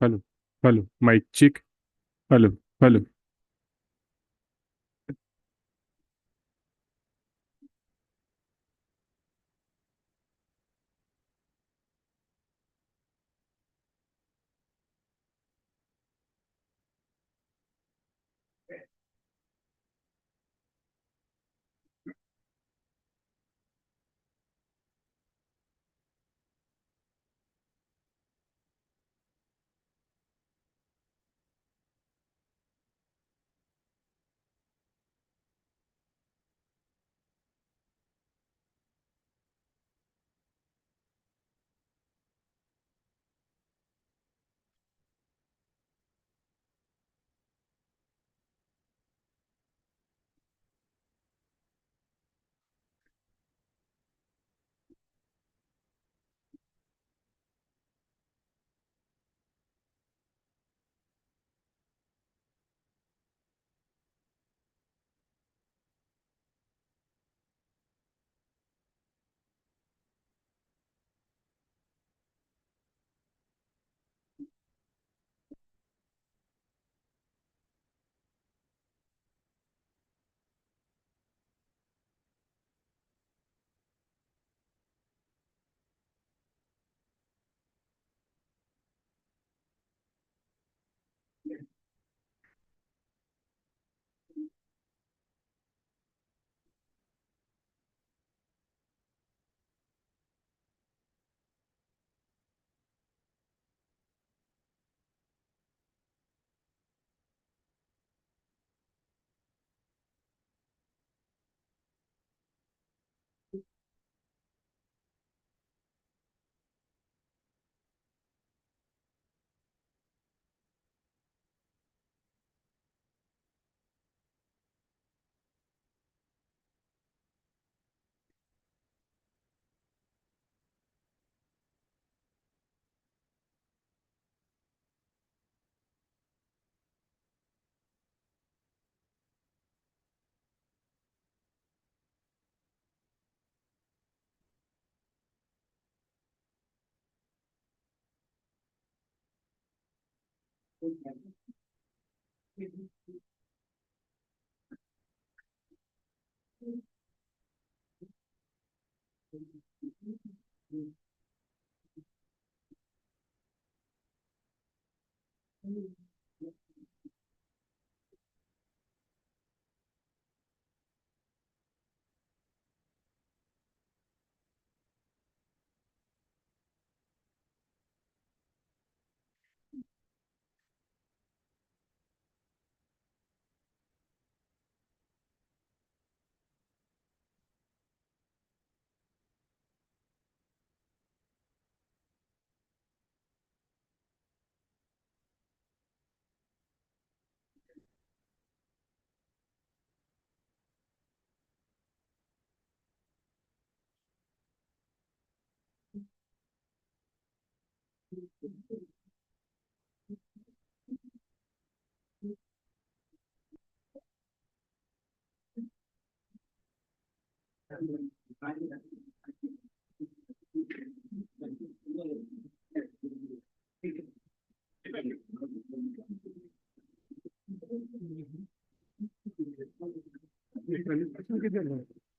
Hello, hello, mic check. Hello, hello.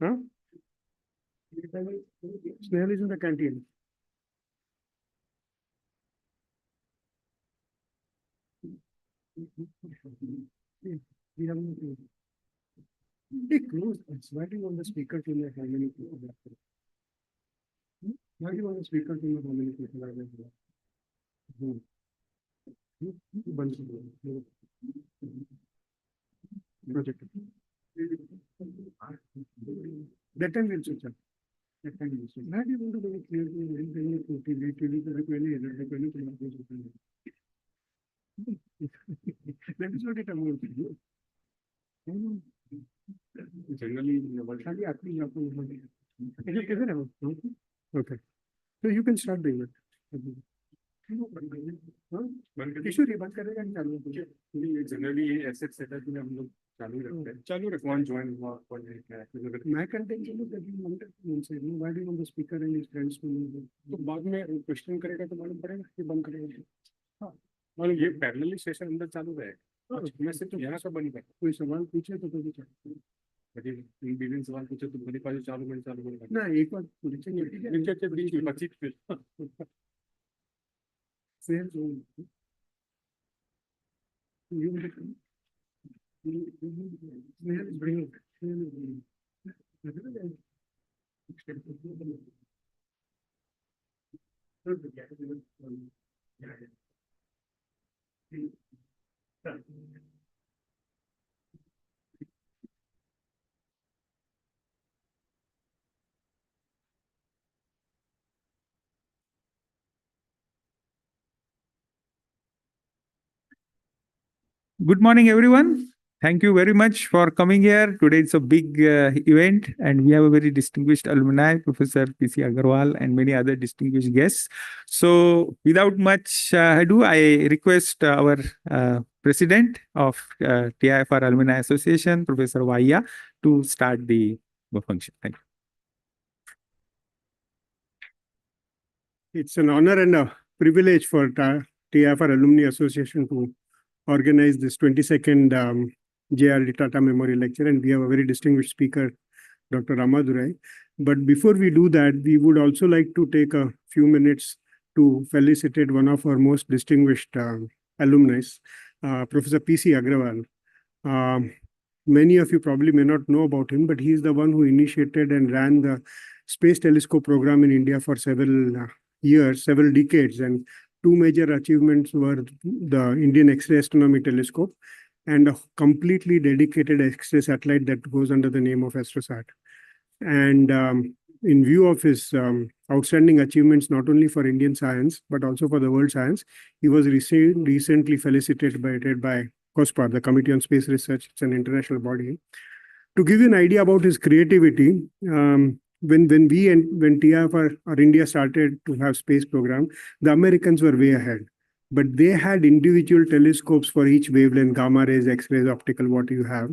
Huh? Snail is in the canteen. We have no clue. Hey, close. It's writing on the speaker to know how many people are there. Writing on the speaker to know how many people are there. बंद कर दो. Project. That time we'll switch up. That time we'll switch. Why do you want to make it clear to me? That is what it amounts to. Generally, okay. So you can start the event. Generally ऐसे setup में हम लोग चालू रखते हैं join हुआ मैं content why do want the speaker and his friends to know तो बाद में क्वेश्चन करेगा तो मालूम पड़ेगा कि बंद करेगा हाँ और ये पैरेलली सेशन अंदर चालू रहेगा, मैं सिर्फ यहाँ का बंद कर, कोई सवाल पूछे तो कोई तीन सवाल पूछे तो मेरे पास चालू करेगा ना, एक बार Good morning, everyone. Thank you very much for coming here. Today it's a big event, and we have a very distinguished alumni, Professor P.C. Agrawal, and many other distinguished guests. So, without much ado, I request our President of TIFR Alumni Association, Professor Vaya, to start the function. Thank you. It's an honor and a privilege for TIFR Alumni Association to organize this 22nd JRD Tata Memorial Lecture, and we have a very distinguished speaker, Dr. Ramadorai. But before we do that, we would also like to take a few minutes to felicitate one of our most distinguished alumni, Professor P.C. Agrawal. Many of you probably may not know about him, but he is the one who initiated and ran the Space Telescope program in India for several years, several decades, and two major achievements were the Indian X-ray Astronomy Telescope and a completely dedicated X-ray satellite that goes under the name of AstroSat. And in view of his outstanding achievements, not only for Indian science, but also for the world science, he was recently felicitated by COSPAR, the Committee on Space Research. It's an international body. To give you an idea about his creativity, when TIFR or India started to have space program, the Americans were way ahead. But they had individual telescopes for each wavelength, gamma rays, X-rays, optical, what you have.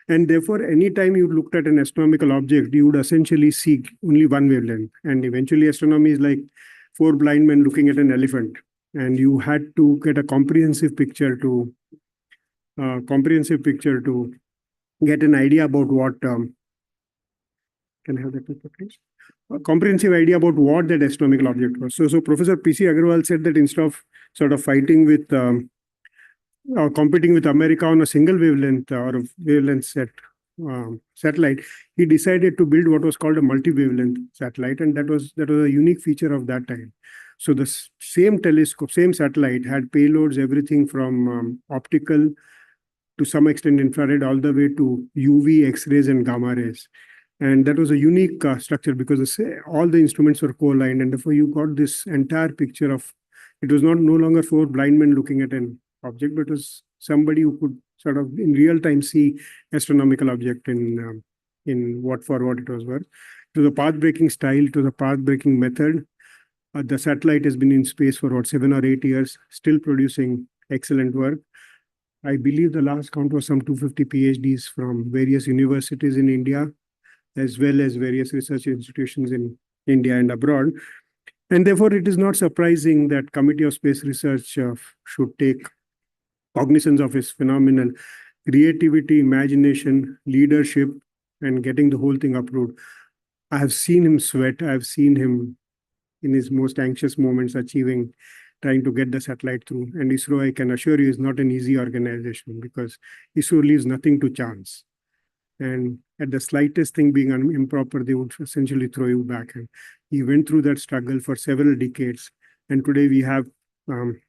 And therefore, anytime you looked at an astronomical object, you would essentially see only one wavelength. And eventually, astronomy is like four blind men looking at an elephant. And you had to get a comprehensive picture to get an idea about what can I have that picture, please? A comprehensive idea about what that astronomical object was. So Professor P.C. Agrawal said that instead of sort of fighting with competing with America on a single wavelength or a wavelength satellite, he decided to build what was called a multi-wavelength satellite, and that was a unique feature of that time. So the same telescope, same satellite had payloads, everything from optical to some extent infrared, all the way to UV, X-rays, and gamma rays. And that was a unique structure because all the instruments were co-aligned, and therefore you got this entire picture of, it was no longer four blind men looking at an object, but it was somebody who could sort of in real time see astronomical object in what it was worth. To the path-breaking style, to the path-breaking method, the satellite has been in space for 7 or 8 years, still producing excellent work. I believe the last count was some 250 PhDs from various universities in India, as well as various research institutions in India and abroad. And therefore, it is not surprising that Committee of Space Research should take cognizance of his phenomenal creativity, imagination, leadership, and getting the whole thing approved. I have seen him sweat. I have seen him in his most anxious moments trying to get the satellite through. And ISRO, I can assure you, is not an easy organization because ISRO leaves nothing to chance. And at the slightest thing being improper, they would essentially throw you back. And he went through that struggle for several decades. And today we have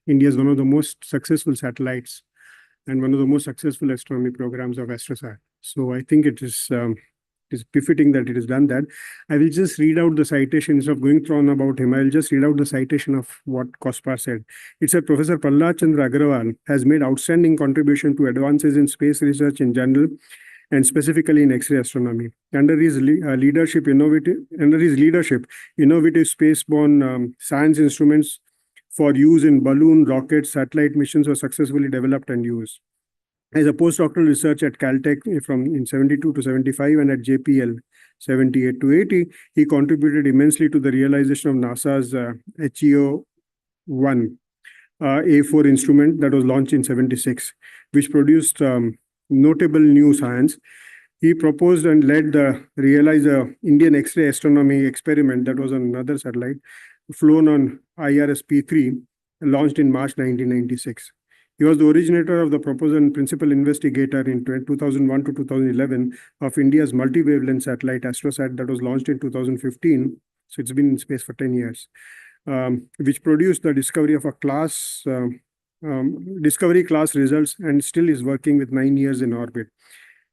India's one of the most successful satellites and one of the most successful astronomy programs of AstroSat. So I think it is befitting that it is done that. I will just read out the citations of going on about him. I will just read out the citation of what COSPAR said. It said, Professor Prahlad Chandra Agrawal has made outstanding contribution to advances in space research in general and specifically in X-ray astronomy. Under his leadership, innovative spaceborne science instruments for use in balloon, rocket, satellite missions were successfully developed and used. As a postdoctoral research at Caltech in 72 to 75 and at JPL 78 to 80, he contributed immensely to the realization of NASA's HEO-1 A4 instrument that was launched in 76, which produced notable new science. He proposed and led the realized Indian X-ray astronomy experiment that was on another satellite, flown on IRS-P3, launched in March 1996. He was the originator of the proposal and principal investigator in 2001 to 2011 of India's multi-wavelength satellite AstroSat that was launched in 2015. So it's been in space for 10 years, which produced the discovery of a discovery class results and still is working with 9 years in orbit.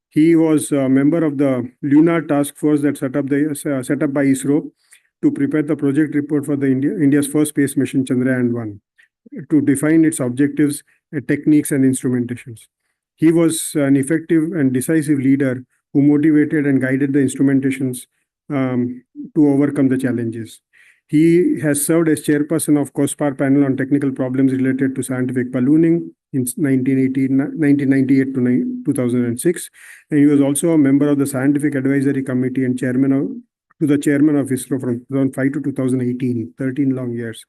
He was a member of the Lunar Task Force that set up by ISRO to prepare the project report for the India's first space mission Chandrayaan-1 to define its objectives, techniques, and instrumentations. He was an effective and decisive leader who motivated and guided the instrumentations to overcome the challenges. He has served as chairperson of COSPAR panel on technical problems related to scientific ballooning in 1998 to 2006. And he was also a member of the Scientific Advisory Committee and to the chairman of ISRO from 2005 to 2018, 13 long years.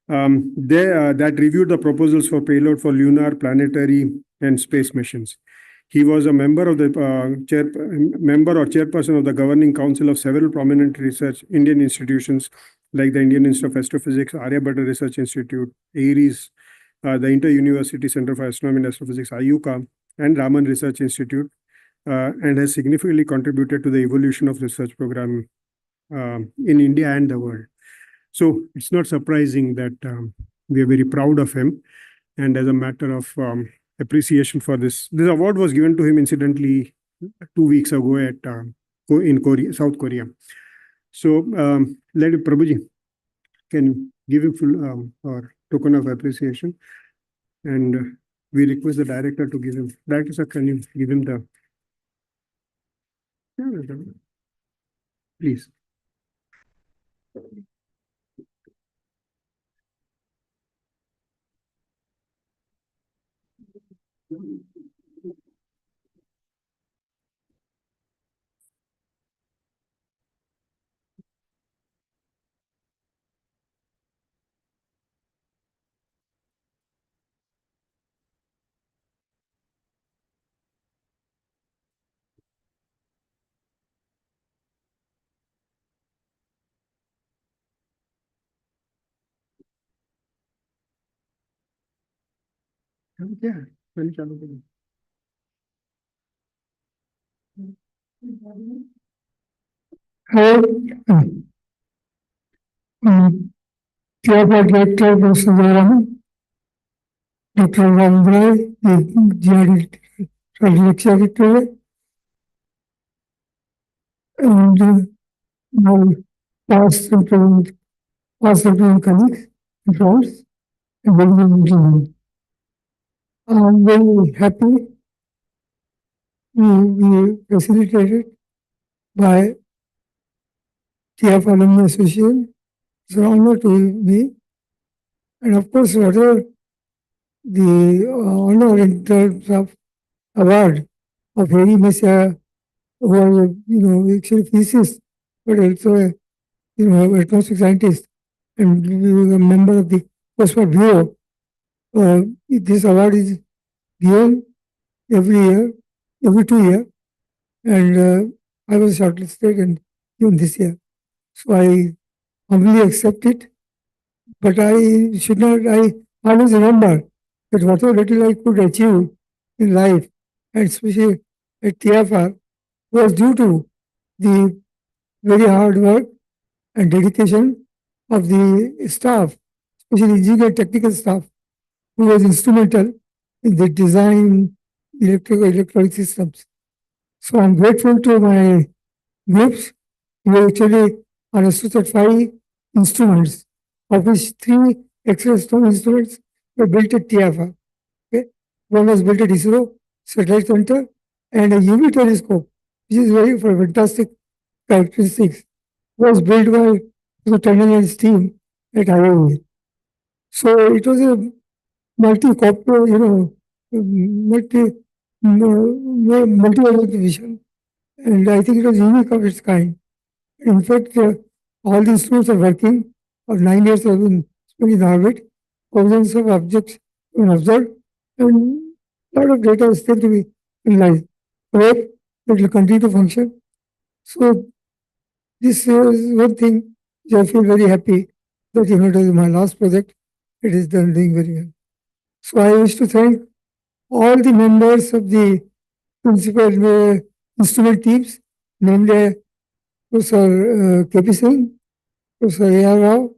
That reviewed the proposals for payload for lunar, planetary, and space missions. He was a member of the member or chairperson of the governing council of several prominent research Indian institutions like the Indian Institute of Astrophysics, Aryabhatta Research Institute, ARIES, the Inter-University Center for Astronomy and Astrophysics, IUCA, and Raman Research Institute, and has significantly contributed to the evolution of research program in India and the world. So it's not surprising that we are very proud of him. And as a matter of appreciation for this award was given to him incidentally 2 weeks ago in Korea, South Korea. So let Prabhuji can give him full or token of appreciation, and we request the director to give him. Director sir, can you give him the? Please. Yeah, very challenging. Hello, TIFR Director Professor Dr. Ramadorai, the JRD Tata lecturer today, and my past and present colleagues and friends, and ladies and gentlemen. I'm very happy we facilitated by TIFR Alumni Association. It's an honor to me. And of course, whatever the honor in terms of award of Harry Messiah, who are, actually physicists, but also atmospheric scientist and a member of the COSPAR Bureau. This award is given every year, every 2 years, and I was shortlisted and given this year. So I humbly accept it, but I always remember that whatever little I could achieve in life, and especially at TIFR, was due to the very hard work and dedication of the staff, especially engineer technical staff, who was instrumental in the design electronic systems. So I'm grateful to my groups who actually are associated 5 instruments, of which 3 X-ray instruments were built at TIFR. Okay? One was built at ISRO Satellite Center, and a UV telescope, which is very fantastic characteristics, was built by the Tandon and his team at Agrawal. So it was a multi-corporate, multi-organ vision, and I think it was unique of its kind. In fact, all the instruments are working. For 9 years I've been spent in orbit, thousands of objects been observed, and a lot of data is still to be analyzed. Hope it will continue to function. So this is one thing which I feel very happy that it is my last project. It is done doing very well. So I wish to thank all the members of the principal instrument teams, namely Professor K.P. Singh, Professor A.R. Rao,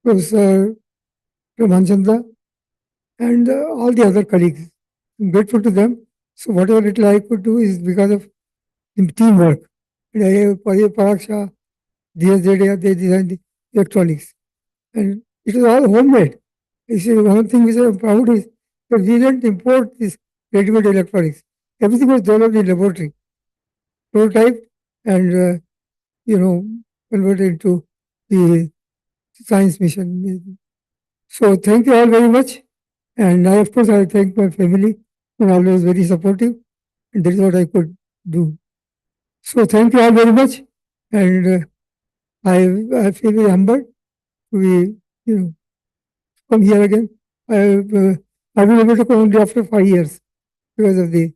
Professor Ramanchanda, and all the other colleagues. I'm grateful to them. So whatever little I could do is because of teamwork. And I have Paraksha, DSJD, they designed the electronics. And it was all homemade. You see, one thing which I'm proud is that we didn't import this ready-made electronics. Everything was developed in laboratory, prototype, and converted into the science mission. So thank you all very much. And I, of course, I thank my family who are always very supportive. And that is what I could do. So thank you all very much. And I feel very humbled to be, come here again. I've been able to come only after 5 years because of the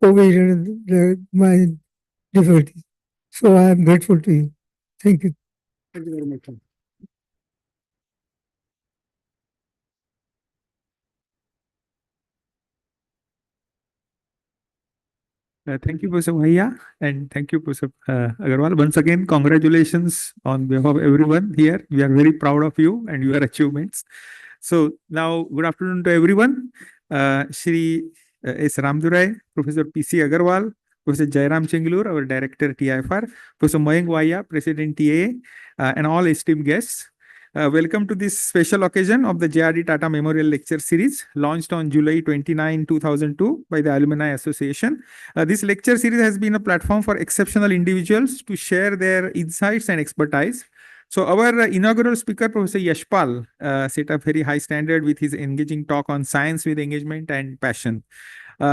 COVID and my difficulties. So I am grateful to you. Thank you. Thank you very much. Thank you, Professor Bhaiya, and thank you, Professor Agrawal. Once again, congratulations on behalf of everyone here. We are very proud of you and your achievements. So now, good afternoon to everyone. Shri S. Ramadorai, Professor P.C. Agrawal, Professor Jairam Chenglur, our Director TIFR, Professor Mayank Vaya, President TAA, and all esteemed guests. Welcome to this special occasion of the JRD Tata Memorial Lecture Series, launched on July 29, 2002 by the Alumni Association. This lecture series has been a platform for exceptional individuals to share their insights and expertise. So our inaugural speaker, Professor Yashpal, set a very high standard with his engaging talk on science with engagement and passion.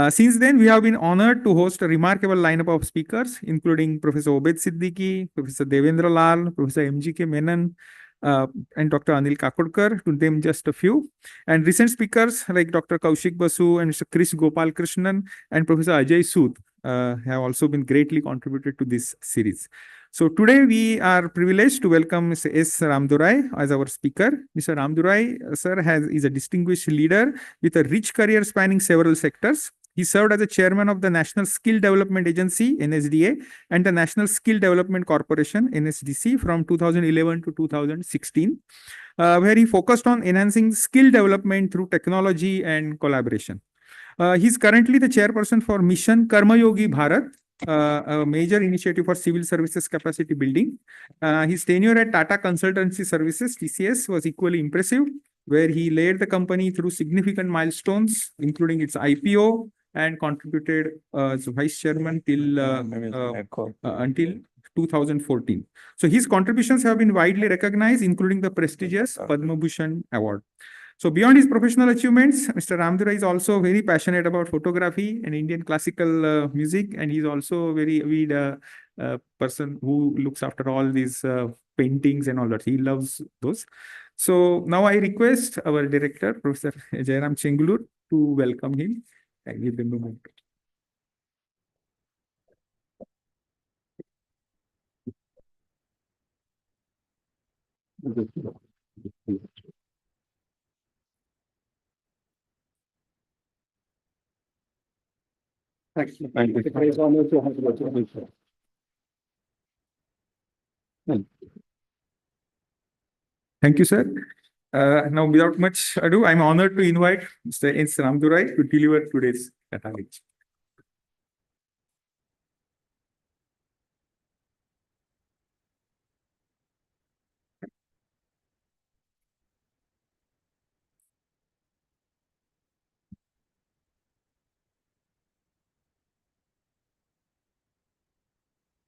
Since then, we have been honored to host a remarkable lineup of speakers, including Professor Obed Siddiqui, Professor Devendra Lal, Professor M.G.K. Menon, and Dr. Anil Kakodkar, to name just a few. And recent speakers like Dr. Kaushik Basu and Mr. Krish Gopal Krishnan and Professor Ajay Sood have also been greatly contributed to this series. So today we are privileged to welcome Mr. S. Ramadorai as our speaker. Mr. Ramadorai, sir, is a distinguished leader with a rich career spanning several sectors. He served as the chairman of the National Skill Development Agency, NSDA, and the National Skill Development Corporation, NSDC, from 2011 to 2016, where he focused on enhancing skill development through technology and collaboration. He's currently the chairperson for Mission Karma Yogi Bharat, a major initiative for civil services capacity building. His tenure at Tata Consultancy Services, TCS, was equally impressive, where he led the company through significant milestones, including its IPO, and contributed as vice chairman till until 2014. So his contributions have been widely recognized, including the prestigious Padma Bhushan Award. So beyond his professional achievements, Mr. Ramadorai is also very passionate about photography and Indian classical music, and he's also a very avid person who looks after all these paintings and all that. He loves those. So now I request our director, Professor Jairam Chenglur, to welcome him and give them the mic. Thank you. Thank you, sir. Now, without much ado, I'm honored to invite Mr. S. Ramadorai to deliver today's Tata lecture.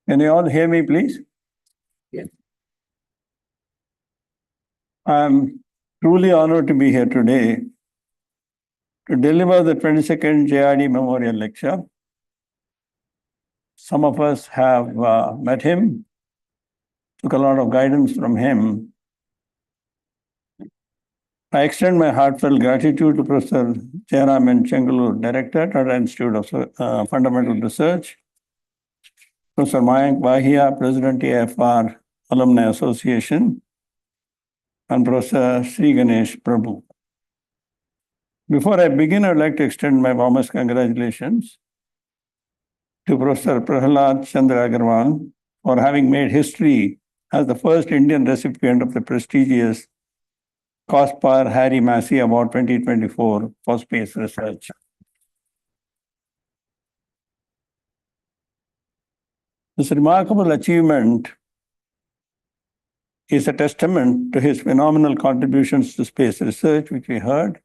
Can you all hear me, please? Yes. I'm truly honored to be here today to deliver the 22nd JRD Memorial Lecture. Some of us have met him, took a lot of guidance from him. I extend my heartfelt gratitude to Professor Jayaraman Chengalur, Director, Tata Institute of Fundamental Research, Professor Mayank Vahia, President, TIFR Alumni Association, and Professor Sri Ganesh Prabhu. Before I begin, I would like to extend my warmest congratulations to Professor Prahalad Chandra Agrawal for having made history as the first Indian recipient of the prestigious Caspar Harry Massey Award 2024 for space research. This remarkable achievement is a testament to his phenomenal contributions to space research, which we heard,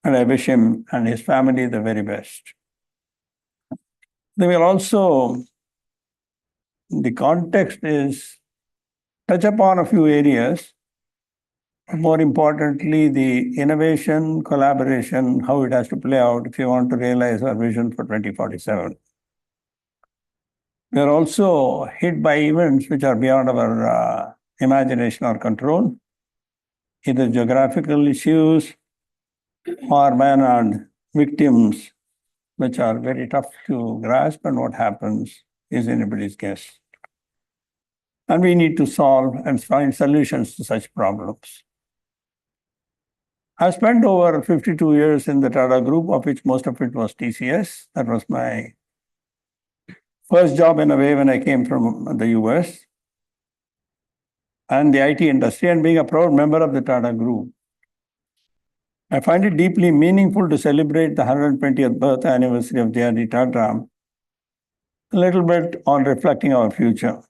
and I wish him and his family the very best. They will also, the context is touch upon a few areas. More importantly, the innovation, collaboration, how it has to play out if you want to realize our vision for 2047. We are also hit by events which are beyond our imagination or control, either geographical issues or man-made victims, which are very tough to grasp, and what happens is anybody's guess. And we need to solve and find solutions to such problems. I spent over 52 years in the Tata Group, of which most of it was TCS. That was my first job in a way when I came from the US and the IT industry, and being a proud member of the Tata Group. I find it deeply meaningful to celebrate the 120th birth anniversary of JRD Tata, a little bit on reflecting our future.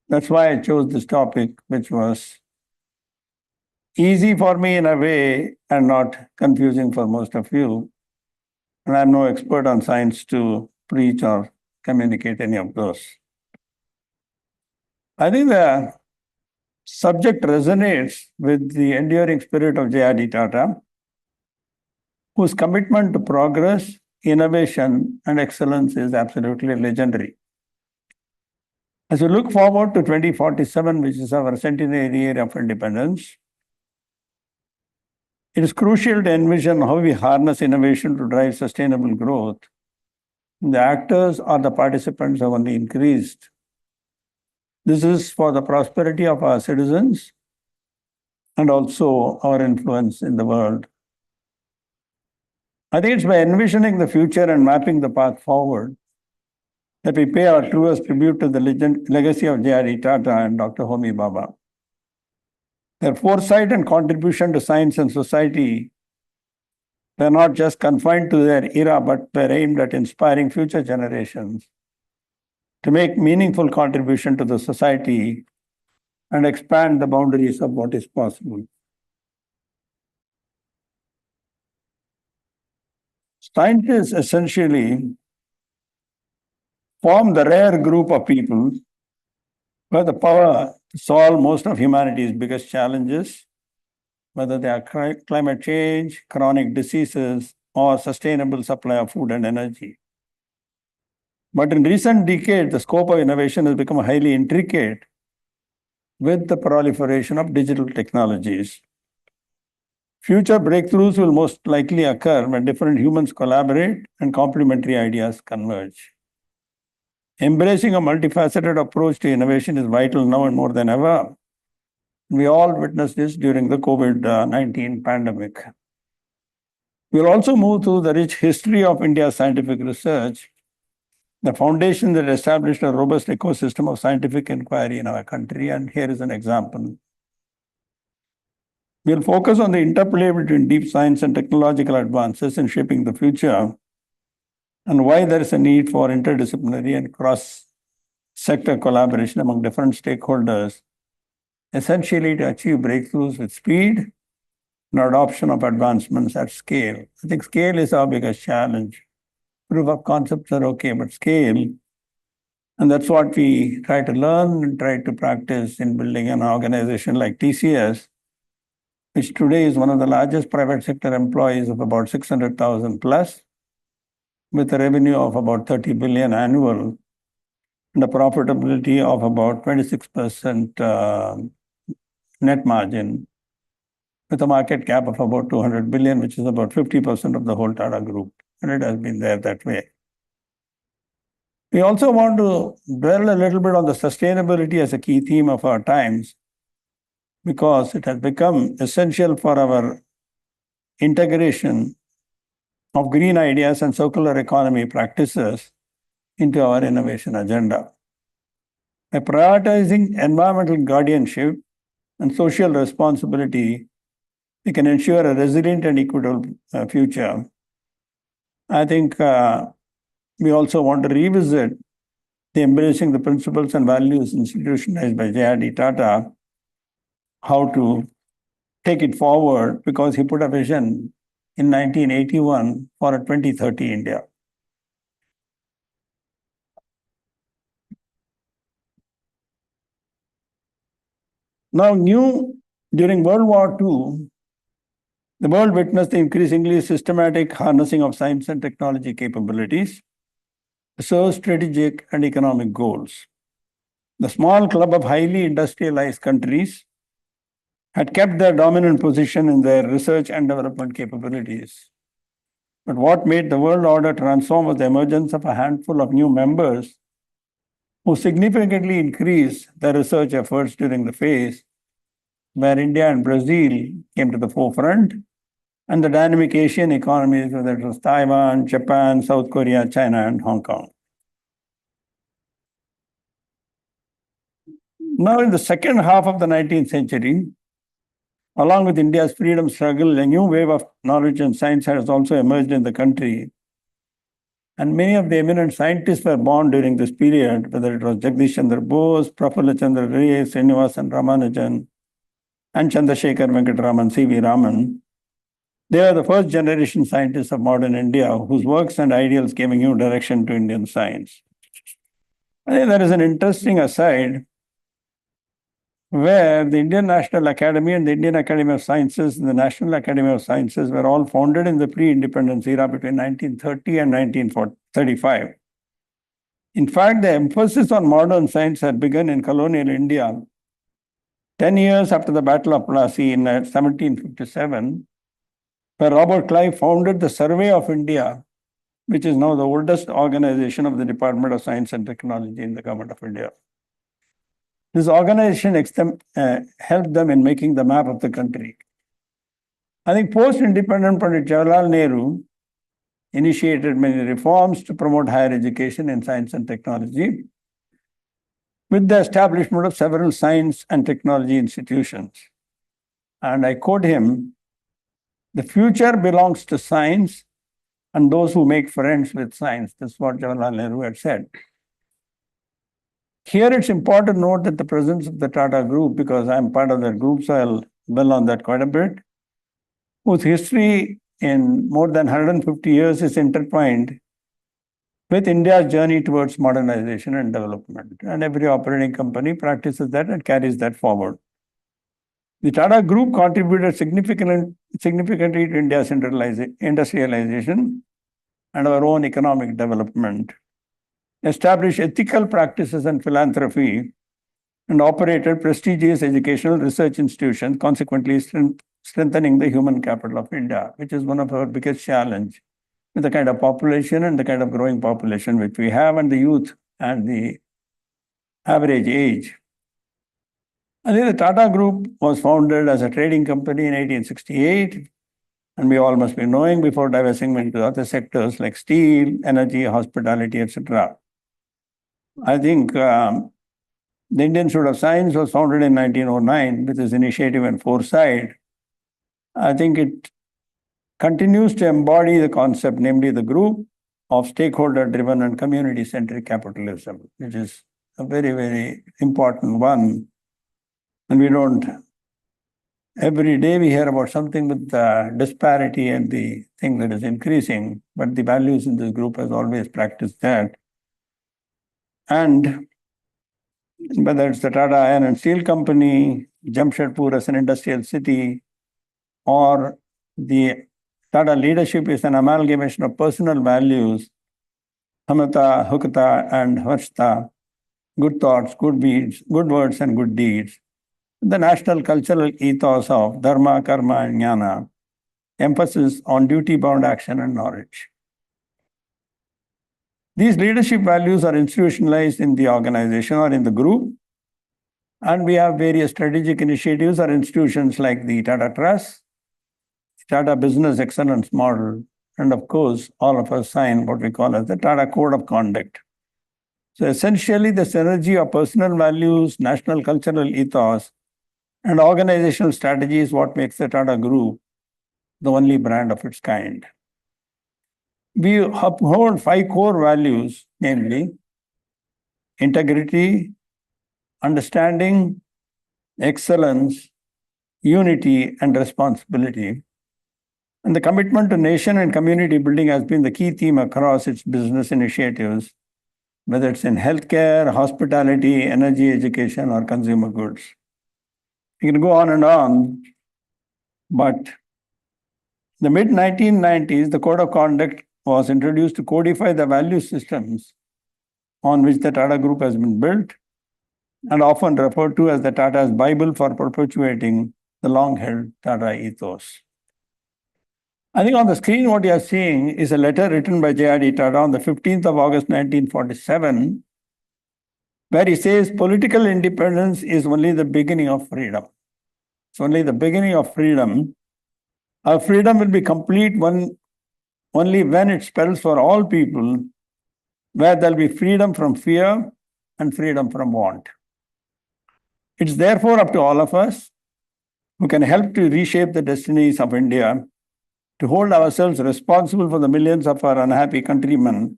That's why I chose this topic, which was easy for me in a way and not confusing for most of you. And I'm no expert on science to preach or communicate any of those. I think the subject resonates with the enduring spirit of JRD Tata, whose commitment to progress, innovation, and excellence is absolutely legendary. As we look forward to 2047, which is our centenary year of independence, it is crucial to envision how we harness innovation to drive sustainable growth. The actors or the participants have only increased. This is for the prosperity of our citizens and also our influence in the world. I think it's by envisioning the future and mapping the path forward that we pay our truest tribute to the legacy of JRD Tata and Dr. Homi Bhabha. Their foresight and contribution to science and society were not just confined to their era, but were aimed at inspiring future generations to make meaningful contribution to the society and expand the boundaries of what is possible. Scientists essentially form the rare group of people who have the power to solve most of humanity's biggest challenges, whether they are climate change, chronic diseases, or sustainable supply of food and energy. But in recent decades, the scope of innovation has become highly intricate with the proliferation of digital technologies. Future breakthroughs will most likely occur when different humans collaborate and complementary ideas converge. Embracing a multifaceted approach to innovation is vital now and more than ever. We all witnessed this during the COVID-19 pandemic. We'll also move through the rich history of India's scientific research, the foundation that established a robust ecosystem of scientific inquiry in our country, and here is an example. We'll focus on the interplay between deep science and technological advances in shaping the future, and why there is a need for interdisciplinary and cross-sector collaboration among different stakeholders, essentially to achieve breakthroughs with speed and adoption of advancements at scale. I think scale is our biggest challenge. Proof of concepts are okay, but scale, and that's what we try to learn and try to practice in building an organization like TCS, which today is one of the largest private sector employees of about 600,000 plus, with a revenue of about 30 billion annual and a profitability of about 26% net margin. with a market cap of about 200 billion, which is about 50% of the whole Tata Group. And it has been there that way. We also want to dwell a little bit on the sustainability as a key theme of our times, because it has become essential for our integration of green ideas and circular economy practices into our innovation agenda. By prioritizing environmental guardianship and social responsibility, we can ensure a resilient and equitable future. I think we also want to revisit the embracing the principles and values institutionalized by JRD Tata, how to take it forward, because he put a vision in 1981 for a 2030 India. Now, during World War II, the world witnessed the increasingly systematic harnessing of science and technology capabilities to serve strategic and economic goals. The small club of highly industrialized countries had kept their dominant position in their research and development capabilities. But what made the world order transform was the emergence of a handful of new members who significantly increased their research efforts during the phase where India and Brazil came to the forefront, and the dynamic Asian economies, whether it was Taiwan, Japan, South Korea, China, and Hong Kong. Now, in the second half of the 19th century, along with India's freedom struggle, a new wave of knowledge and science has also emerged in the country. And many of the eminent scientists were born during this period, whether it was Jagdish Chandra Bose, Prafullah Chandra Ray, Srinivasan Ramanujan, and Chandrasekhar Venkataraman, C.V. Raman. They are the first generation scientists of modern India whose works and ideals gave a new direction to Indian science. I think there is an interesting aside where the Indian National Academy and the Indian Academy of Sciences and the National Academy of Sciences were all founded in the pre-independence era between 1930 and 1935. In fact, the emphasis on modern science had begun in colonial India 10 years after the Battle of Plassey in 1757, where Robert Clive founded the Survey of India, which is now the oldest organization of the Department of Science and Technology in the Government of India. This organization helped them in making the map of the country. I think post-independent Pandit Jawaharlal Nehru initiated many reforms to promote higher education in science and technology, with the establishment of several science and technology institutions. And I quote him, "The future belongs to science and those who make friends with science." That's what Jawaharlal Nehru had said. Here it's important to note that the presence of the Tata Group, because I'm part of that group, so I'll dwell on that quite a bit, whose history in more than 150 years is intertwined with India's journey towards modernization and development. And every operating company practices that and carries that forward. The Tata Group contributed significantly to India's industrialization and our own economic development, established ethical practices and philanthropy, and operated prestigious educational research institutions, consequently strengthening the human capital of India, which is one of our biggest challenges with the kind of population and the kind of growing population which we have, and the youth and the average age. I think the Tata Group was founded as a trading company in 1868, and we all must be knowing, before diversing into other sectors like steel, energy, hospitality, etc. I think the Indian Institute of Science was founded in 1909 with its initiative and foresight. I think it continues to embody the concept, namely the group of stakeholder-driven and community-centric capitalism, which is a very, very important one. And we don't, every day we hear about something with the disparity and the thing that is increasing, but the values in this group has always practiced that. And whether it's the Tata Iron and Steel Company, Jamshedpur as an industrial city, or the Tata leadership is an amalgamation of personal values, Hamata, Hukata, and Harshta, good thoughts, good deeds, good words, and good deeds. the national cultural ethos of dharma, karma, and jnana, emphasis on duty-bound action and knowledge. These leadership values are institutionalized in the organization or in the group, and we have various strategic initiatives or institutions like the Tata Trust, Tata Business Excellence Model, and of course, all of us sign what we call as the Tata Code of Conduct. So essentially, the synergy of personal values, national cultural ethos, and organizational strategy is what makes the Tata Group the only brand of its kind. We uphold 5 core values, namely integrity, understanding, excellence, unity, and responsibility. And the commitment to nation and community building has been the key theme across its business initiatives, whether it's in healthcare, hospitality, energy, education, or consumer goods. You can go on and on, but in the mid-1990s, the Code of Conduct was introduced to codify the value systems on which the Tata Group has been built, and often referred to as the Tata's Bible for perpetuating the long-held Tata ethos. I think on the screen what you are seeing is a letter written by JRD Tata on the 15th of August 1947, where he says political independence is only the beginning of freedom. It's only the beginning of freedom. Our freedom will be complete only when it spells for all people, where there'll be freedom from fear and freedom from want. It's therefore up to all of us who can help to reshape the destinies of India, to hold ourselves responsible for the millions of our unhappy countrymen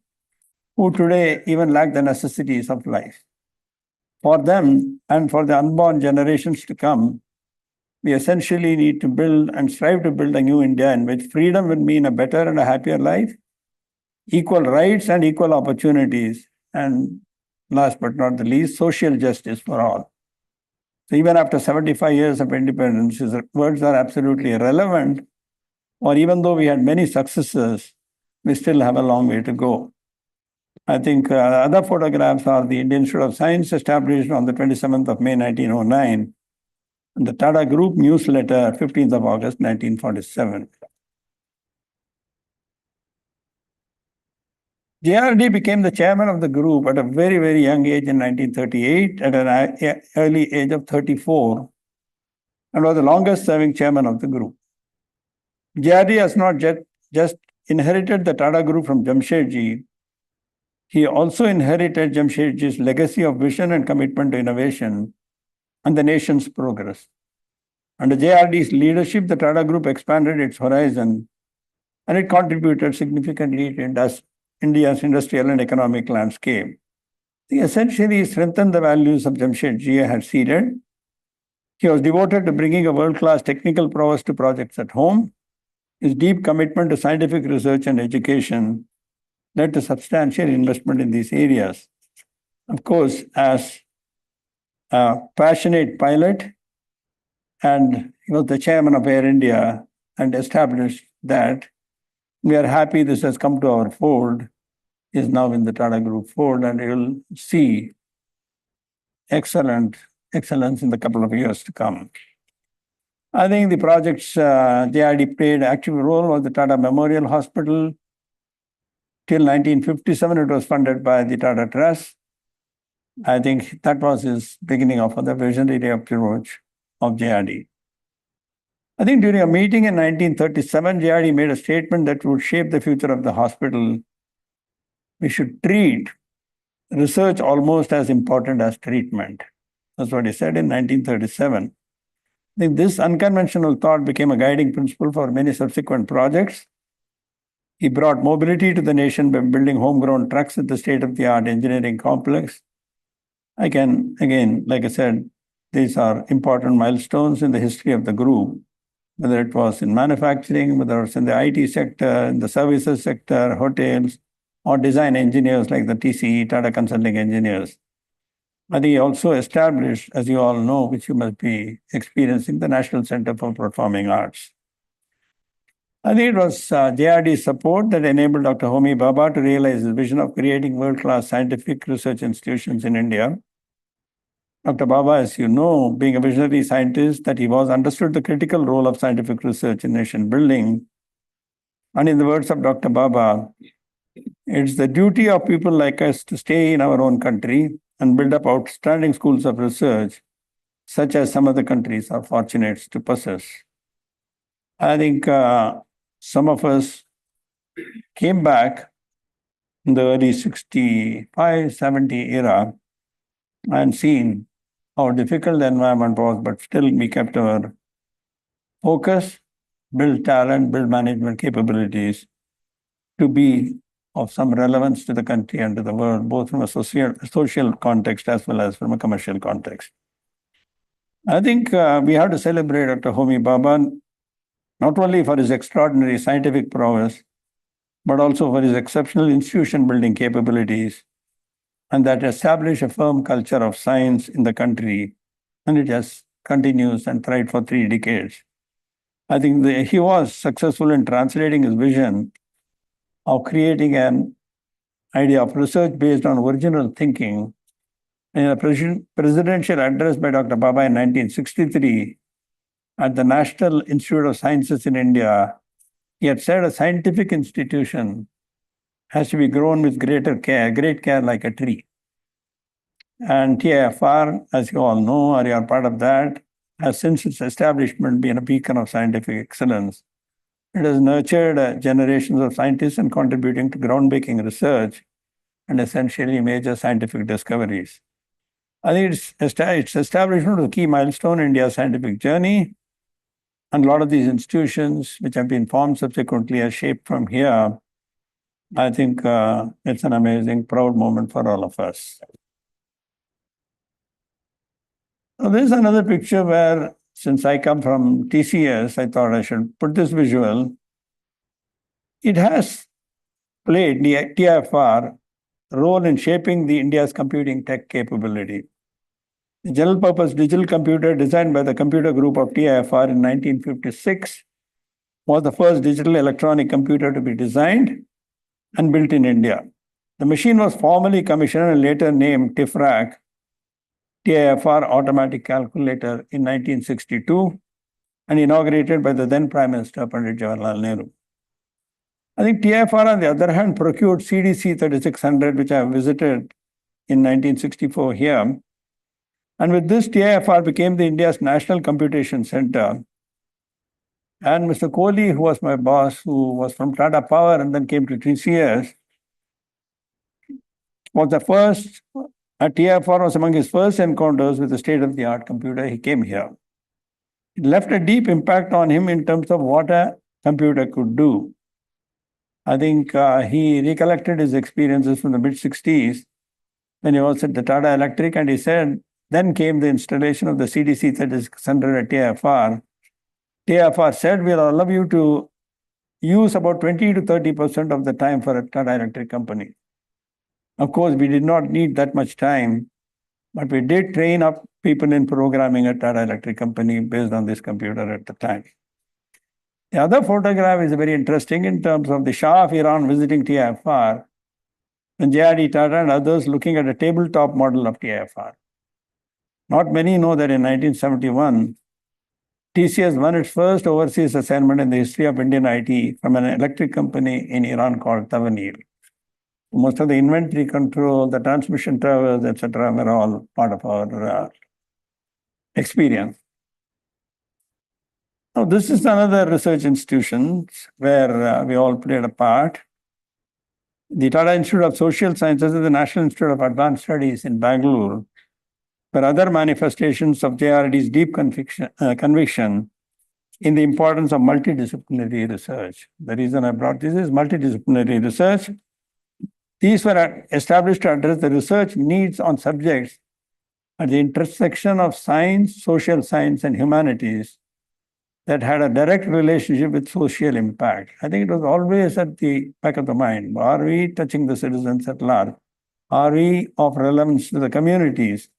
who today even lack the necessities of life. For them and for the unborn generations to come, we essentially need to build and strive to build a new India in which freedom will mean a better and a happier life, equal rights and equal opportunities, and last but not the least, social justice for all. So even after 75 years of independence, his words are absolutely relevant, or even though we had many successes, we still have a long way to go. I think other photographs are the Indian Institute of Science, established on the 27th of May 1909, and the Tata Group newsletter, 15th of August 1947. JRD became the chairman of the group at a very, very young age in 1938, at an early age of 34, and was the longest serving chairman of the group. JRD has not just inherited the Tata Group from Jamshedji, he also inherited Jamshedji's legacy of vision and commitment to innovation and the nation's progress. Under JRD's leadership, the Tata Group expanded its horizon, and it contributed significantly to India's industrial and economic landscape. He essentially strengthened the values of Jamshedji had seeded. He was devoted to bringing a world-class technical prowess to projects at home. His deep commitment to scientific research and education led to substantial investment in these areas. Of course, as a passionate pilot, and he was the chairman of Air India and established that. We are happy this has come to our fold, is now in the Tata Group fold, and you'll see excellence in the couple of years to come. I think the projects JRD played active role was the Tata Memorial Hospital. Till 1957, it was funded by the Tata Trust. I think that was his beginning of the visionary approach of JRD. I think during a meeting in 1937, JRD made a statement that would shape the future of the hospital. We should treat research almost as important as treatment. That's what he said in 1937. I think this unconventional thought became a guiding principle for many subsequent projects. He brought mobility to the nation by building homegrown trucks at the state-of-the-art engineering complex. Again, like I said, these are important milestones in the history of the group, whether it was in manufacturing, whether it was in the IT sector, in the services sector, hotels, or design engineers like the TCE, Tata Consulting Engineers. I think he also established, as you all know, which you must be experiencing, the National Center for Performing Arts. I think it was JRD's support that enabled Dr. Homi Bhabha to realize his vision of creating world-class scientific research institutions in India. Dr. Baba, as you know, being a visionary scientist, that he was understood the critical role of scientific research in nation building. And in the words of Dr. Baba, it's the duty of people like us to stay in our own country and build up outstanding schools of research, such as some other countries are fortunate to possess. I think some of us came back in the early 65, 70 era and seen how difficult the environment was, but still we kept our focus, build talent, build management capabilities to be of some relevance to the country and to the world, both from a social context as well as from a commercial context. I think we have to celebrate Dr. Homi Baba not only for his extraordinary scientific prowess, but also for his exceptional institution building capabilities, and that established a firm culture of science in the country, and it has continues and thrived for 3 decades. I think he was successful in translating his vision of creating an idea of research based on original thinking. In a presidential address by Dr. Baba in 1963 at the National Institute of Sciences in India, he had said a scientific institution has to be grown with great care like a tree. And TIFR, as you all know, or you are part of that, has since its establishment been a beacon of scientific excellence. It has nurtured generations of scientists and contributing to groundbreaking research and essentially major scientific discoveries. I think its establishment was a key milestone in India's scientific journey, and a lot of these institutions, which have been formed subsequently, are shaped from here. I think it's an amazing, proud moment for all of us. Now, there's another picture where, since I come from TCS, I thought I should put this visual. It has played the TIFR role in shaping the India's computing tech capability. The general purpose digital computer designed by the computer group of TIFR in 1956 was the first digital electronic computer to be designed and built in India. The machine was formally commissioned and later named TIFR, TIFR Automatic Calculator, in 1962 and inaugurated by the then Prime Minister Pandit Jawaharlal Nehru. I think TIFR, on the other hand, procured CDC 3600, which I visited in 1964 here. And with this, TIFR became the India's National Computation Center. And Mr. Kohli, who was my boss, who was from Tata Power and then came to TCS, was the first. TIFR was among his first encounters with the state-of-the-art computer. He came here. It left a deep impact on him in terms of what a computer could do. I think he recollected his experiences from the mid-60s when he was at the Tata Electric, and he said, then came the installation of the CDC 3600 at TIFR. TIFR said, we'll allow you to use about 20 to 30% of the time for a Tata Electric company. Of course, we did not need that much time, but we did train up people in programming at Tata Electric company based on this computer at the time. The other photograph is very interesting in terms of the Shah of Iran visiting TIFR and JRD Tata and others looking at a tabletop model of TIFR. Not many know that in 1971, TCS won its first overseas assignment in the history of Indian IT from an electric company in Iran called Tavanir. Most of the inventory control, the transmission towers, etc., were all part of our experience. Now, this is another research institution where we all played a part. The Tata Institute of Social Sciences is the National Institute of Advanced Studies in Bangalore, where other manifestations of JRD's deep conviction in the importance of multidisciplinary research. The reason I brought this is multidisciplinary research. These were established to address the research needs on subjects at the intersection of science, social science, and humanities that had a direct relationship with social impact. I think it was always at the back of the mind. Are we touching the citizens at large? Are we of relevance to the communities?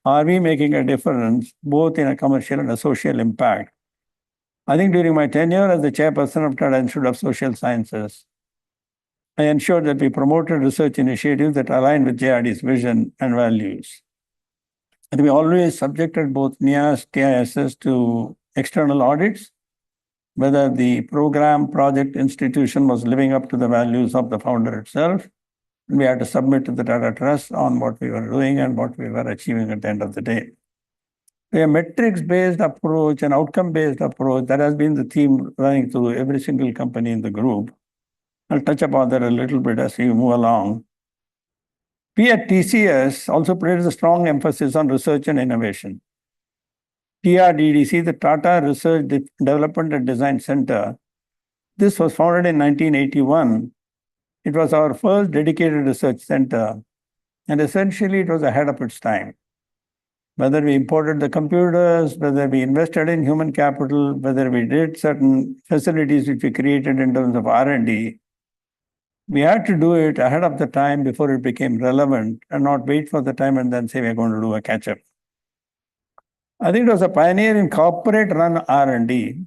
Are we making a difference both in a commercial and a social impact? I think during my tenure as the chairperson of Tata Institute of Social Sciences, I ensured that we promoted research initiatives that align with JRD's vision and values. And we always subjected both NIAS, TISS to external audits, whether the program, project, institution was living up to the values of the founder itself. We had to submit to the Tata Trust on what we were doing and what we were achieving at the end of the day. A metrics-based approach, an outcome-based approach, that has been the theme running through every single company in the group. I'll touch upon that a little bit as we move along. We at TCS also placed a strong emphasis on research and innovation. TRDDC, the Tata Research Development and Design Center, this was founded in 1981. It was our first dedicated research center, and essentially it was ahead of its time. Whether we imported the computers, whether we invested in human capital, whether we did certain facilities which we created in terms of R&D, we had to do it ahead of the time before it became relevant and not wait for the time and then say we're going to do a catch-up. I think it was a pioneer in corporate-run R&D.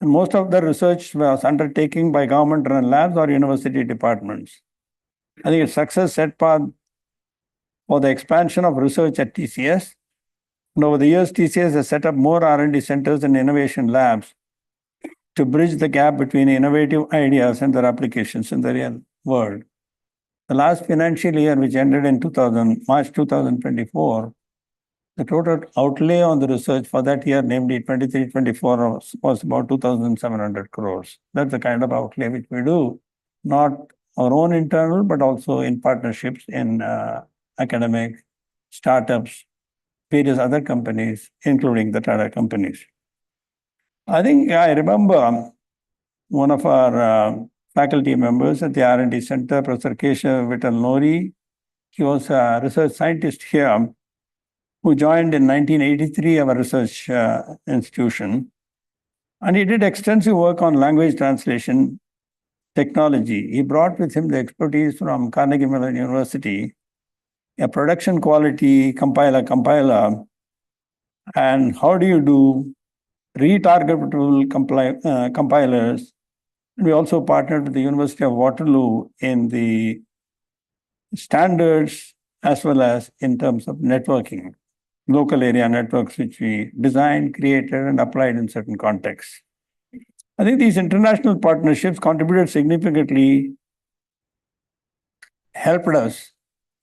And most of the research was undertaken by government-run labs or university departments. I think its success set path for the expansion of research at TCS. And over the years, TCS has set up more R&D centers and innovation labs to bridge the gap between innovative ideas and their applications in the real world. The last financial year, which ended in March 2024, the total outlay on the research for that year, namely 23-24, was about 2,700 crores. That's the kind of outlay which we do, not our own internal, but also in partnerships in academic, startups, various other companies, including the Tata companies. I think I remember one of our faculty members at the R&D Center, Professor Keshav Honoree. He was a research scientist here who joined in 1983 our research institution. And he did extensive work on language translation technology. He brought with him the expertise from Carnegie Mellon University, a production quality compiler, and how do you do retargetable compilers. We also partnered with the University of Waterloo in the standards as well as in terms of networking, local area networks, which we designed, created, and applied in certain contexts. I think these international partnerships contributed significantly, helped us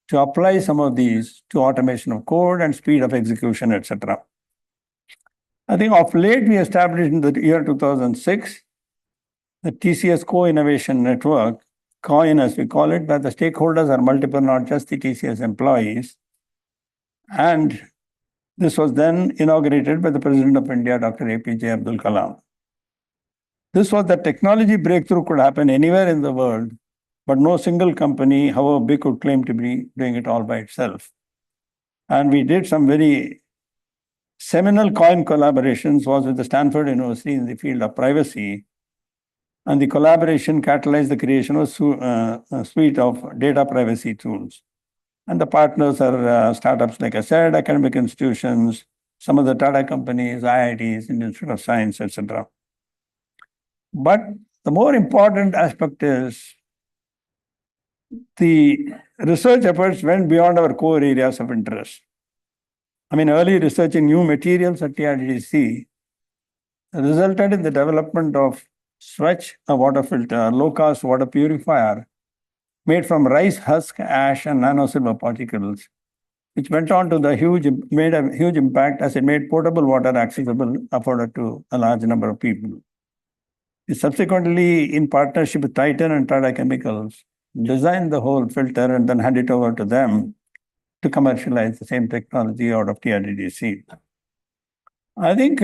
to apply some of these to automation of code and speed of execution, etc. I think of late we established in the year 2006 the TCS Co-Innovation Network, COIN as we call it, where the stakeholders are multiple, not just the TCS employees. And this was then inaugurated by the President of India, Dr. APJ Abdul Kalam. This was that technology breakthrough could happen anywhere in the world, but no single company, however big, could claim to be doing it all by itself. And we did some very seminal COIN collaborations was with the Stanford University in the field of privacy. And the collaboration catalyzed the creation of a suite of data privacy tools. And the partners are startups, like I said, academic institutions, some of the Tata companies, IITs, Indian Institute of Science, etc. But the more important aspect is the research efforts went beyond our core areas of interest. I mean, early research in new materials at TRDC resulted in the development of Swatch, a water filter, low-cost water purifier made from rice husk, ash, and nanosilver particles, which went on to made a huge impact as it made potable water accessible, afforded to a large number of people. We subsequently, in partnership with Titan and Tata Chemicals, designed the whole filter and then hand it over to them to commercialize the same technology out of TRDC. I think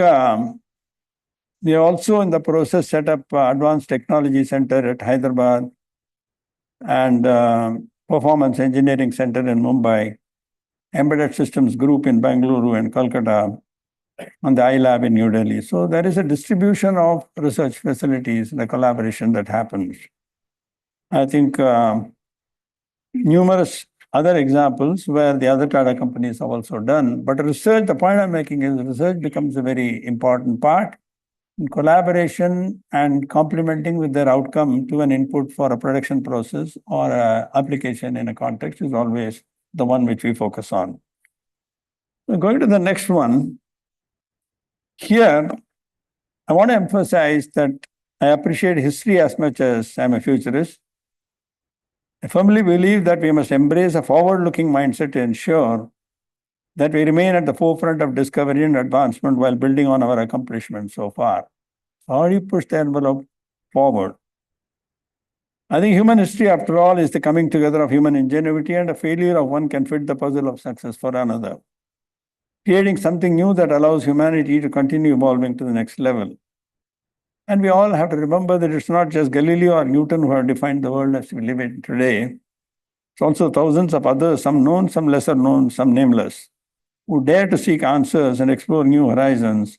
we also in the process set up Advanced Technology Center at Hyderabad and Performance Engineering Center in Mumbai, Embedded Systems Group in Bangalore and Kolkata, and the iLab in New Delhi. So there is a distribution of research facilities, the collaboration that happens. I think numerous other examples where the other Tata companies have also done. But research, the point I'm making is research becomes a very important part in collaboration and complementing with their outcome to an input for a production process or an application in a context is always the one which we focus on. Going to the next one. Here, I want to emphasize that I appreciate history as much as I'm a futurist. I firmly believe that we must embrace a forward-looking mindset to ensure that we remain at the forefront of discovery and advancement while building on our accomplishments so far. How do you push the envelope forward? I think human history, after all, is the coming together of human ingenuity, and a failure of one can fit the puzzle of success for another, creating something new that allows humanity to continue evolving to the next level. And we all have to remember that it's not just Galileo or Newton who have defined the world as we live in today. It's also thousands of others, some known, some lesser known, some nameless, who dare to seek answers and explore new horizons,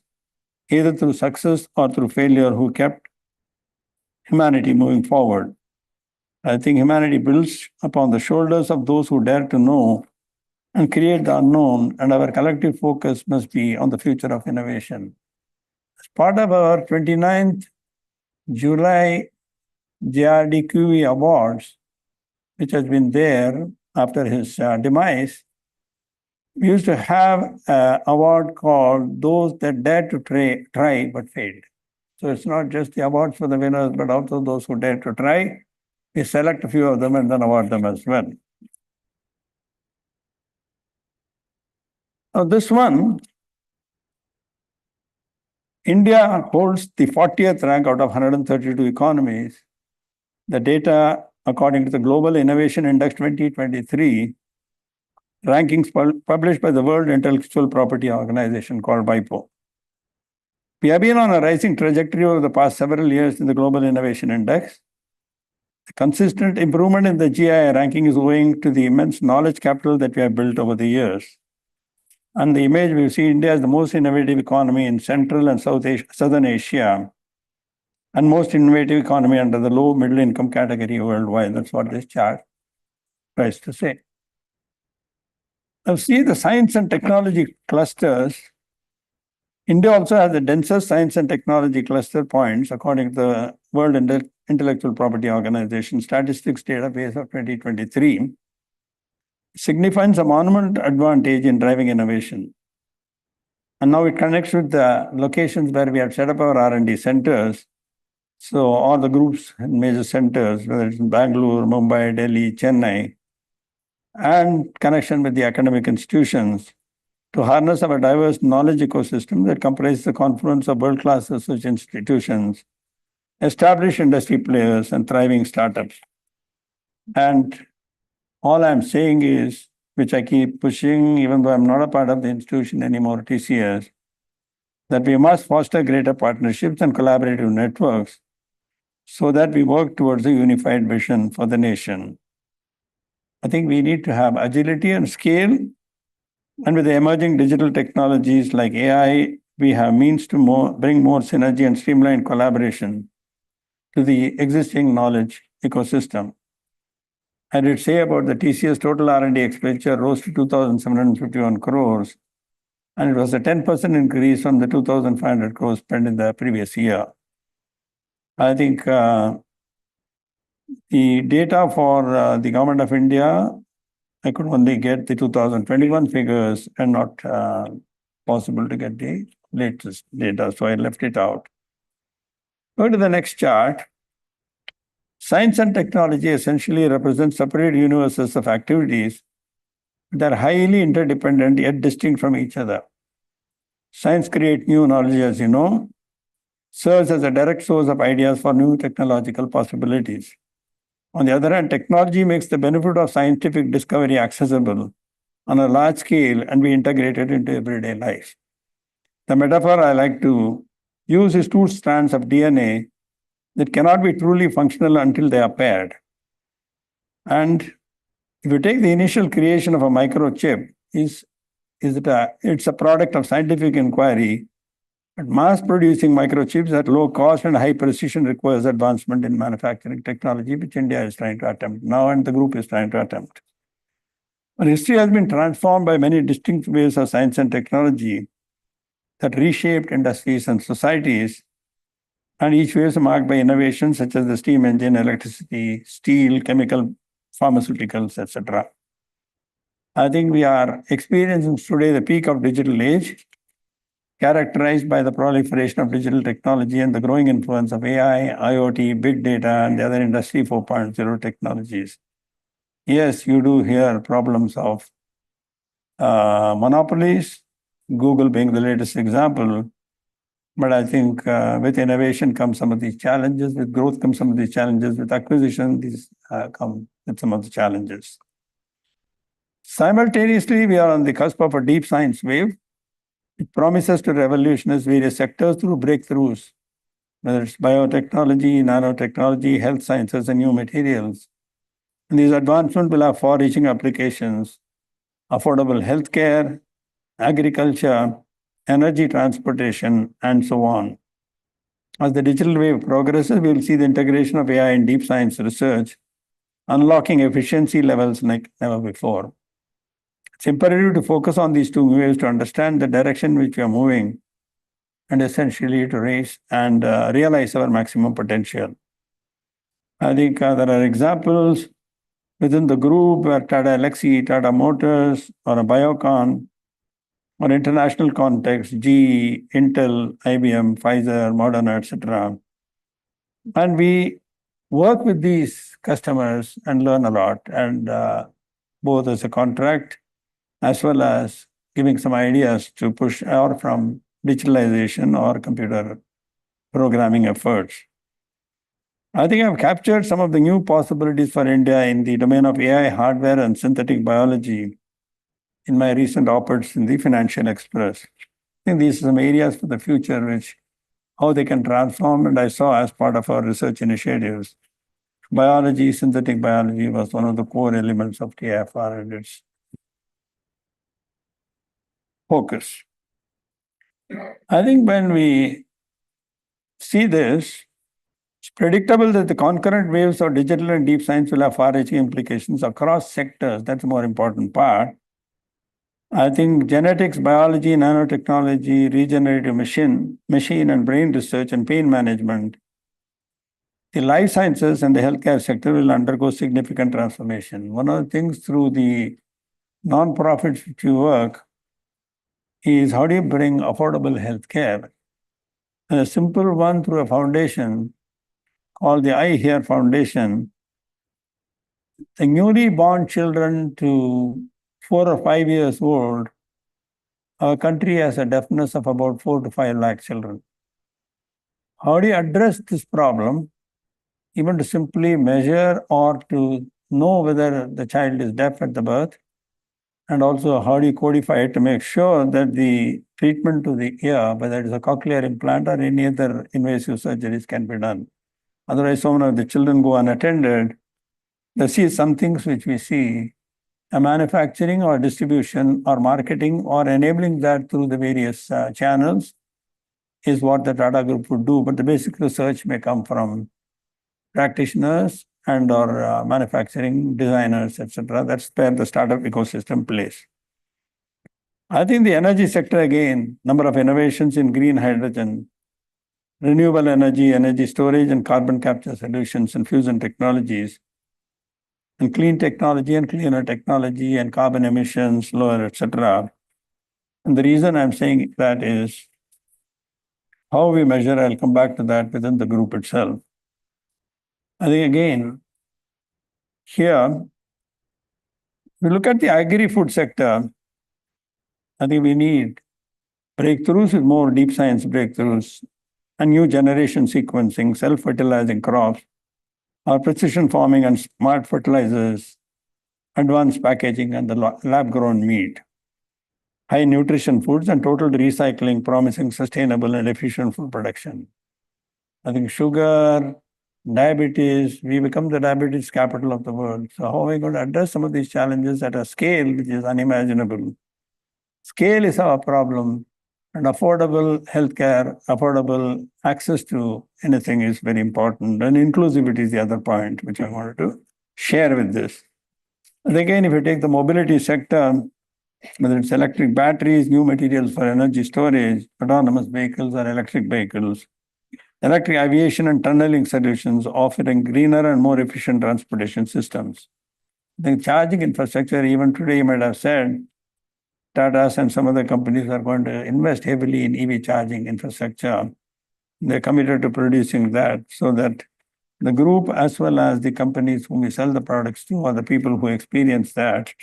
either through success or through failure, who kept humanity moving forward. I think humanity builds upon the shoulders of those who dare to know and create the unknown, and our collective focus must be on the future of innovation. As part of our 29th July JRD Awards, which has been there after his demise, we used to have an award called Those That Dare to Try But Failed. So it's not just the awards for the winners, but also those who dare to try. We select a few of them and then award them as well. Now this one, India holds the 40th rank out of 132 economies. The data, according to the Global Innovation Index 2023, rankings published by the World Intellectual Property Organization called WIPO. We have been on a rising trajectory over the past several years in the Global Innovation Index. The consistent improvement in the GI ranking is owing to the immense knowledge capital that we have built over the years. And the image we see India as the most innovative economy in Central and Southern Asia, and most innovative economy under the low middle income category worldwide. That's what this chart tries to say. Now see the science and technology clusters. India also has the densest science and technology cluster points according to the World Intellectual Property Organization Statistics Database of 2023. Signifies a monumental advantage in driving innovation. And now it connects with the locations where we have set up our R&D centers. So all the groups and major centers, whether it's in Bangalore, Mumbai, Delhi, Chennai, and connection with the academic institutions to harness our diverse knowledge ecosystem that comprises the confluence of world-class research institutions, established industry players, and thriving startups. And all I'm saying is, which I keep pushing, even though I'm not a part of the institution anymore, TCS, that we must foster greater partnerships and collaborative networks so that we work towards a unified vision for the nation. I think we need to have agility and scale. And with the emerging digital technologies like AI, we have means to bring more synergy and streamline collaboration to the existing knowledge ecosystem. I did say about the TCS total R&D expenditure rose to 2,751 crores, and it was a 10% increase from the 2,500 crores spent in the previous year. I think the data for the Government of India, I could only get the 2021 figures and not possible to get the latest data, so I left it out. Go to the next chart. Science and technology essentially represent separate universes of activities that are highly interdependent yet distinct from each other. Science creates new knowledge, as you know, serves as a direct source of ideas for new technological possibilities. On the other hand, technology makes the benefit of scientific discovery accessible on a large scale and be integrated into everyday life. The metaphor I like to use is two strands of DNA that cannot be truly functional until they are paired. And if you take the initial creation of a microchip, it's a product of scientific inquiry, but mass producing microchips at low cost and high precision requires advancement in manufacturing technology, which India is trying to attempt now, and the group is trying to attempt. But history has been transformed by many distinct waves of science and technology that reshaped industries and societies, and each wave is marked by innovations such as the steam engine, electricity, steel, chemical, pharmaceuticals, etc. I think we are experiencing today the peak of digital age, characterized by the proliferation of digital technology and the growing influence of AI, IoT, big data, and the other Industry 4.0 technologies. Yes, you do hear problems of monopolies, Google being the latest example. But I think with innovation comes some of these challenges, with growth comes some of these challenges, with acquisition, these come with some of the challenges. Simultaneously, we are on the cusp of a deep science wave. It promises to revolutionize various sectors through breakthroughs, whether it's biotechnology, nanotechnology, health sciences, and new materials. And these advancements will have far-reaching applications: affordable healthcare, agriculture, energy transportation, and so on. As the digital wave progresses, we will see the integration of AI in deep science research, unlocking efficiency levels like never before. It's imperative to focus on these two waves to understand the direction which we are moving and essentially to raise and realize our maximum potential. I think there are examples within the group where Tata Elxsi, Tata Motors, or a Biocon, or international context, GE, Intel, IBM, Pfizer, Moderna, etc. And we work with these customers and learn a lot, and both as a contract as well as giving some ideas to push or from digitalization or computer programming efforts. I think I've captured some of the new possibilities for India in the domain of AI, hardware, and synthetic biology in my recent op-eds in the Financial Express. I think these are some areas for the future which how they can transform, and I saw as part of our research initiatives. Biology, synthetic biology was one of the core elements of TIFR and its focus. I think when we see this, it's predictable that the concurrent waves of digital and deep science will have far-reaching implications across sectors. That's the more important part. I think genetics, biology, nanotechnology, regenerative machine and brain research, and pain management, the life sciences and the healthcare sector will undergo significant transformation. One of the things through the non-profits which you work is how do you bring affordable healthcare? And a simple one through a foundation called the I Hear Foundation. The newly born children to 4 or 5 years old, our country has a deafness of about 4 to 5 lakh children. How do you address this problem? Even to simply measure or to know whether the child is deaf at the birth, and also how do you codify it to make sure that the treatment to the ear, whether it is a cochlear implant or any other invasive surgeries, can be done. Otherwise, so many of the children go unattended. They see some things which we see, a manufacturing or distribution or marketing or enabling that through the various channels is what the Tata Group would do. But the basic research may come from practitioners and or manufacturing designers, etc. That's where the startup ecosystem plays. I think the energy sector, again, number of innovations in green hydrogen, renewable energy, energy storage, and carbon capture solutions and fusion technologies, and clean technology and cleaner technology and carbon emissions lower, etc. And the reason I'm saying that is how we measure. I'll come back to that within the group itself. I think again, here, we look at the agri-food sector. I think we need breakthroughs with more deep science breakthroughs and new generation sequencing, self-fertilizing crops, or precision farming and smart fertilizers, advanced packaging, and the lab-grown meat, high nutrition foods, and total recycling, promising sustainable and efficient food production. I think sugar, diabetes, we become the diabetes capital of the world. So how are we going to address some of these challenges at a scale which is unimaginable? Scale is our problem, and affordable healthcare, affordable access to anything is very important. And inclusivity is the other point which I wanted to share with this. And again, if you take the mobility sector, whether it's electric batteries, new materials for energy storage, autonomous vehicles or electric vehicles, electric aviation and tunneling solutions offering greener and more efficient transportation systems. The charging infrastructure, even today, you might have said, Tata's and some other companies are going to invest heavily in EV charging infrastructure. They're committed to producing that so that the group, as well as the companies whom we sell the products to, or the people who experience that,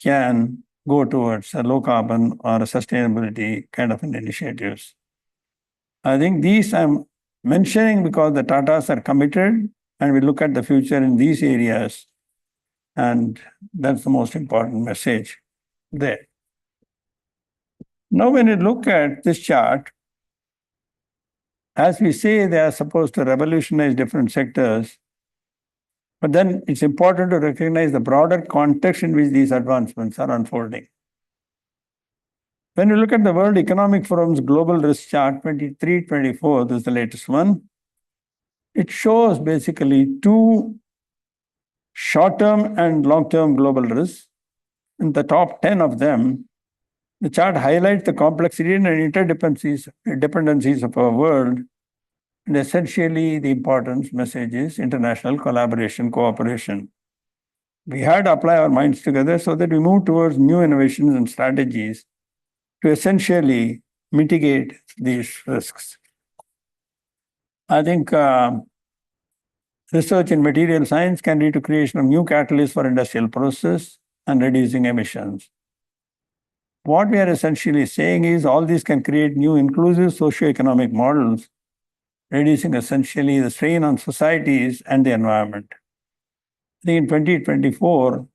can go towards a low carbon or a sustainability kind of an initiatives. I think these I'm mentioning because the Tatas are committed and we look at the future in these areas. And that's the most important message there. Now, when you look at this chart, as we say, they are supposed to revolutionize different sectors, but then it's important to recognize the broader context in which these advancements are unfolding. When you look at the World Economic Forum's Global Risk Chart 23-24, this is the latest one, it shows basically two short-term and long-term global risks. In the top 10 of them, the chart highlights the complexity and interdependencies of our world. And essentially, the important message is international collaboration, cooperation. We had to apply our minds together so that we move towards new innovations and strategies to essentially mitigate these risks. I think research in material science can lead to creation of new catalysts for industrial process and reducing emissions. What we are essentially saying is all these can create new inclusive socio-economic models, reducing essentially the strain on societies and the environment. I think in 2024,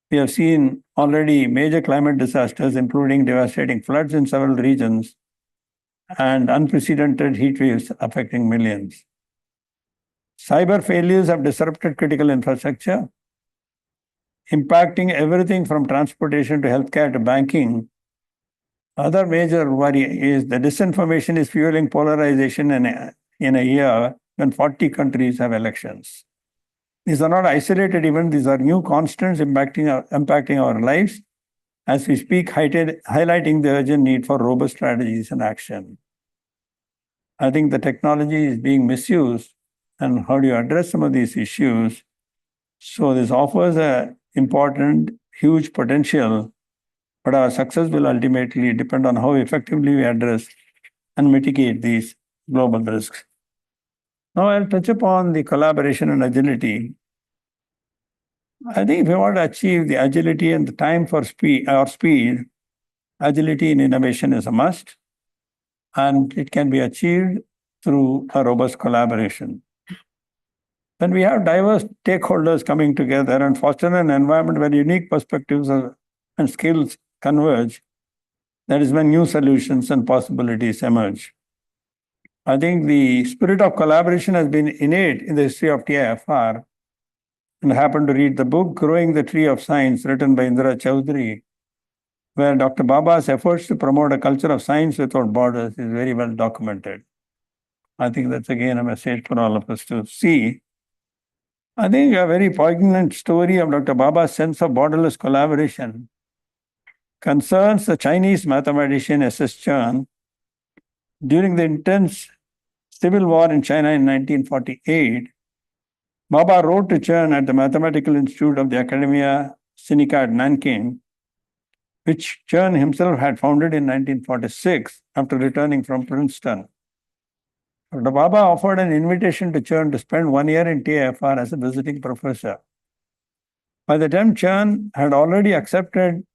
we have seen already major climate disasters, including devastating floods in several regions and unprecedented heat waves affecting millions. Cyber failures have disrupted critical infrastructure, impacting everything from transportation to healthcare to banking. Other major worry is the disinformation is fueling polarization in a year when 40 countries have elections. These are not isolated events, these are new constants impacting our lives as we speak, highlighting the urgent need for robust strategies and action. I think the technology is being misused, and how do you address some of these issues? So this offers an important, huge potential, but our success will ultimately depend on how effectively we address and mitigate these global risks. Now I'll touch upon the collaboration and agility. I think if we want to achieve the agility and the time for speed, agility in innovation is a must, and it can be achieved through a robust collaboration. When we have diverse stakeholders coming together and foster an environment where unique perspectives and skills converge, that is when new solutions and possibilities emerge. I think the spirit of collaboration has been innate in the history of TIFR, and I happened to read the book Growing the Tree of Science, written by Indira Chaudhary, where Dr. Baba's efforts to promote a culture of science without borders is very well documented. I think that's again a message for all of us to see. I think a very poignant story of Dr. Baba's sense of borderless collaboration concerns the Chinese mathematician S.S. Chern. During the intense civil war in China in 1948, Baba wrote to Chern at the Mathematical Institute of the Academia Sinica at Nanking, which Chern himself had founded in 1946 after returning from Princeton. Dr. Baba offered an invitation to Chern to spend 1 year in TIFR as a visiting professor. By the time Chern had already accepted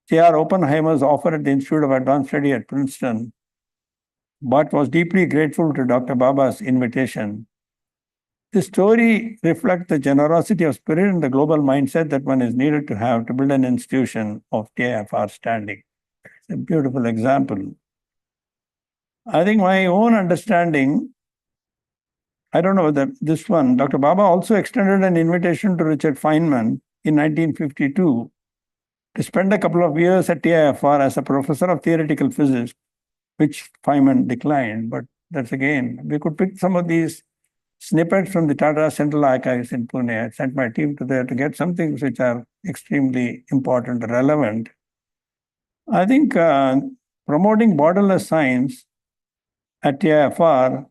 J.R. Oppenheimer's offer at the Institute of Advanced Study at Princeton, but was deeply grateful to Dr. Baba's invitation. This story reflects the generosity of spirit and the global mindset that one is needed to have to build an institution of TIFR standing. It's a beautiful example. I think my own understanding, I don't know that this one, Dr. Baba also extended an invitation to Richard Feynman in 1952 to spend a couple of years at TIFR as a professor of theoretical physics, which Feynman declined. But that's again, we could pick some of these snippets from the Tata Central Archives in Pune. I sent my team to there to get some things which are extremely important, relevant. I think promoting borderless science at TIFR,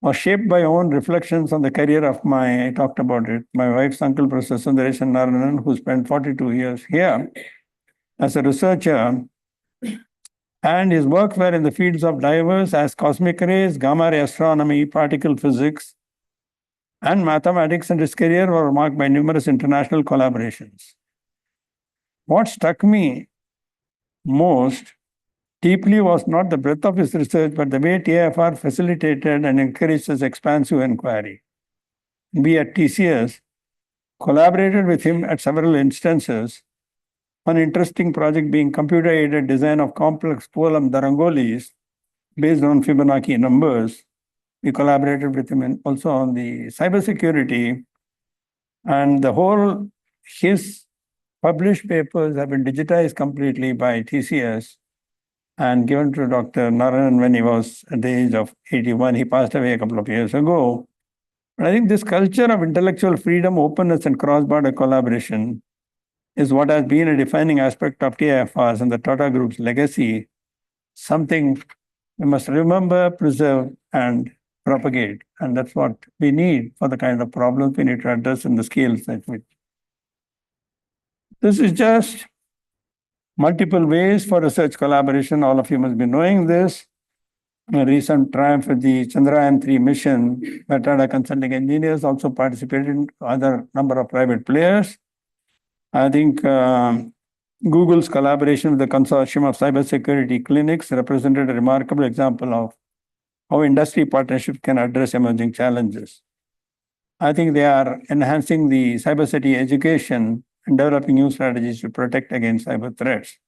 was shaped by own reflections on the career of I talked about it, my wife's uncle, Professor Sundaresan Narayanan, who spent 42 years here as a researcher. And his work were in the fields of diverse as cosmic rays, gamma ray astronomy, particle physics, and mathematics, and his career were marked by numerous international collaborations. What struck me most deeply was not the breadth of his research, but the way TIFR facilitated and encouraged his expansive inquiry. We at TCS collaborated with him at several instances. One interesting project being computer-aided design of complex Polam Darangolis based on Fibonacci numbers. We collaborated with him also on the cybersecurity, and his published papers have been digitized completely by TCS and given to Dr. Narayan when he was at the age of 81. He passed away a couple of years ago. But I think this culture of intellectual freedom, openness, and cross-border collaboration is what has been a defining aspect of TIFR's and the Tata Group's legacy, something we must remember, preserve, and propagate. And that's what we need for the kind of problems we need to address in the scales that we. This is just multiple ways for research collaboration. All of you must be knowing this. A recent triumph with the Chandrayaan-3 mission, where Tata Consulting engineers also participated in other number of private players. I think Google's collaboration with the Consortium of Cybersecurity Clinics represented a remarkable example of how industry partnerships can address emerging challenges. I think they are enhancing the cybersecurity education and developing new strategies to protect against cyber threats.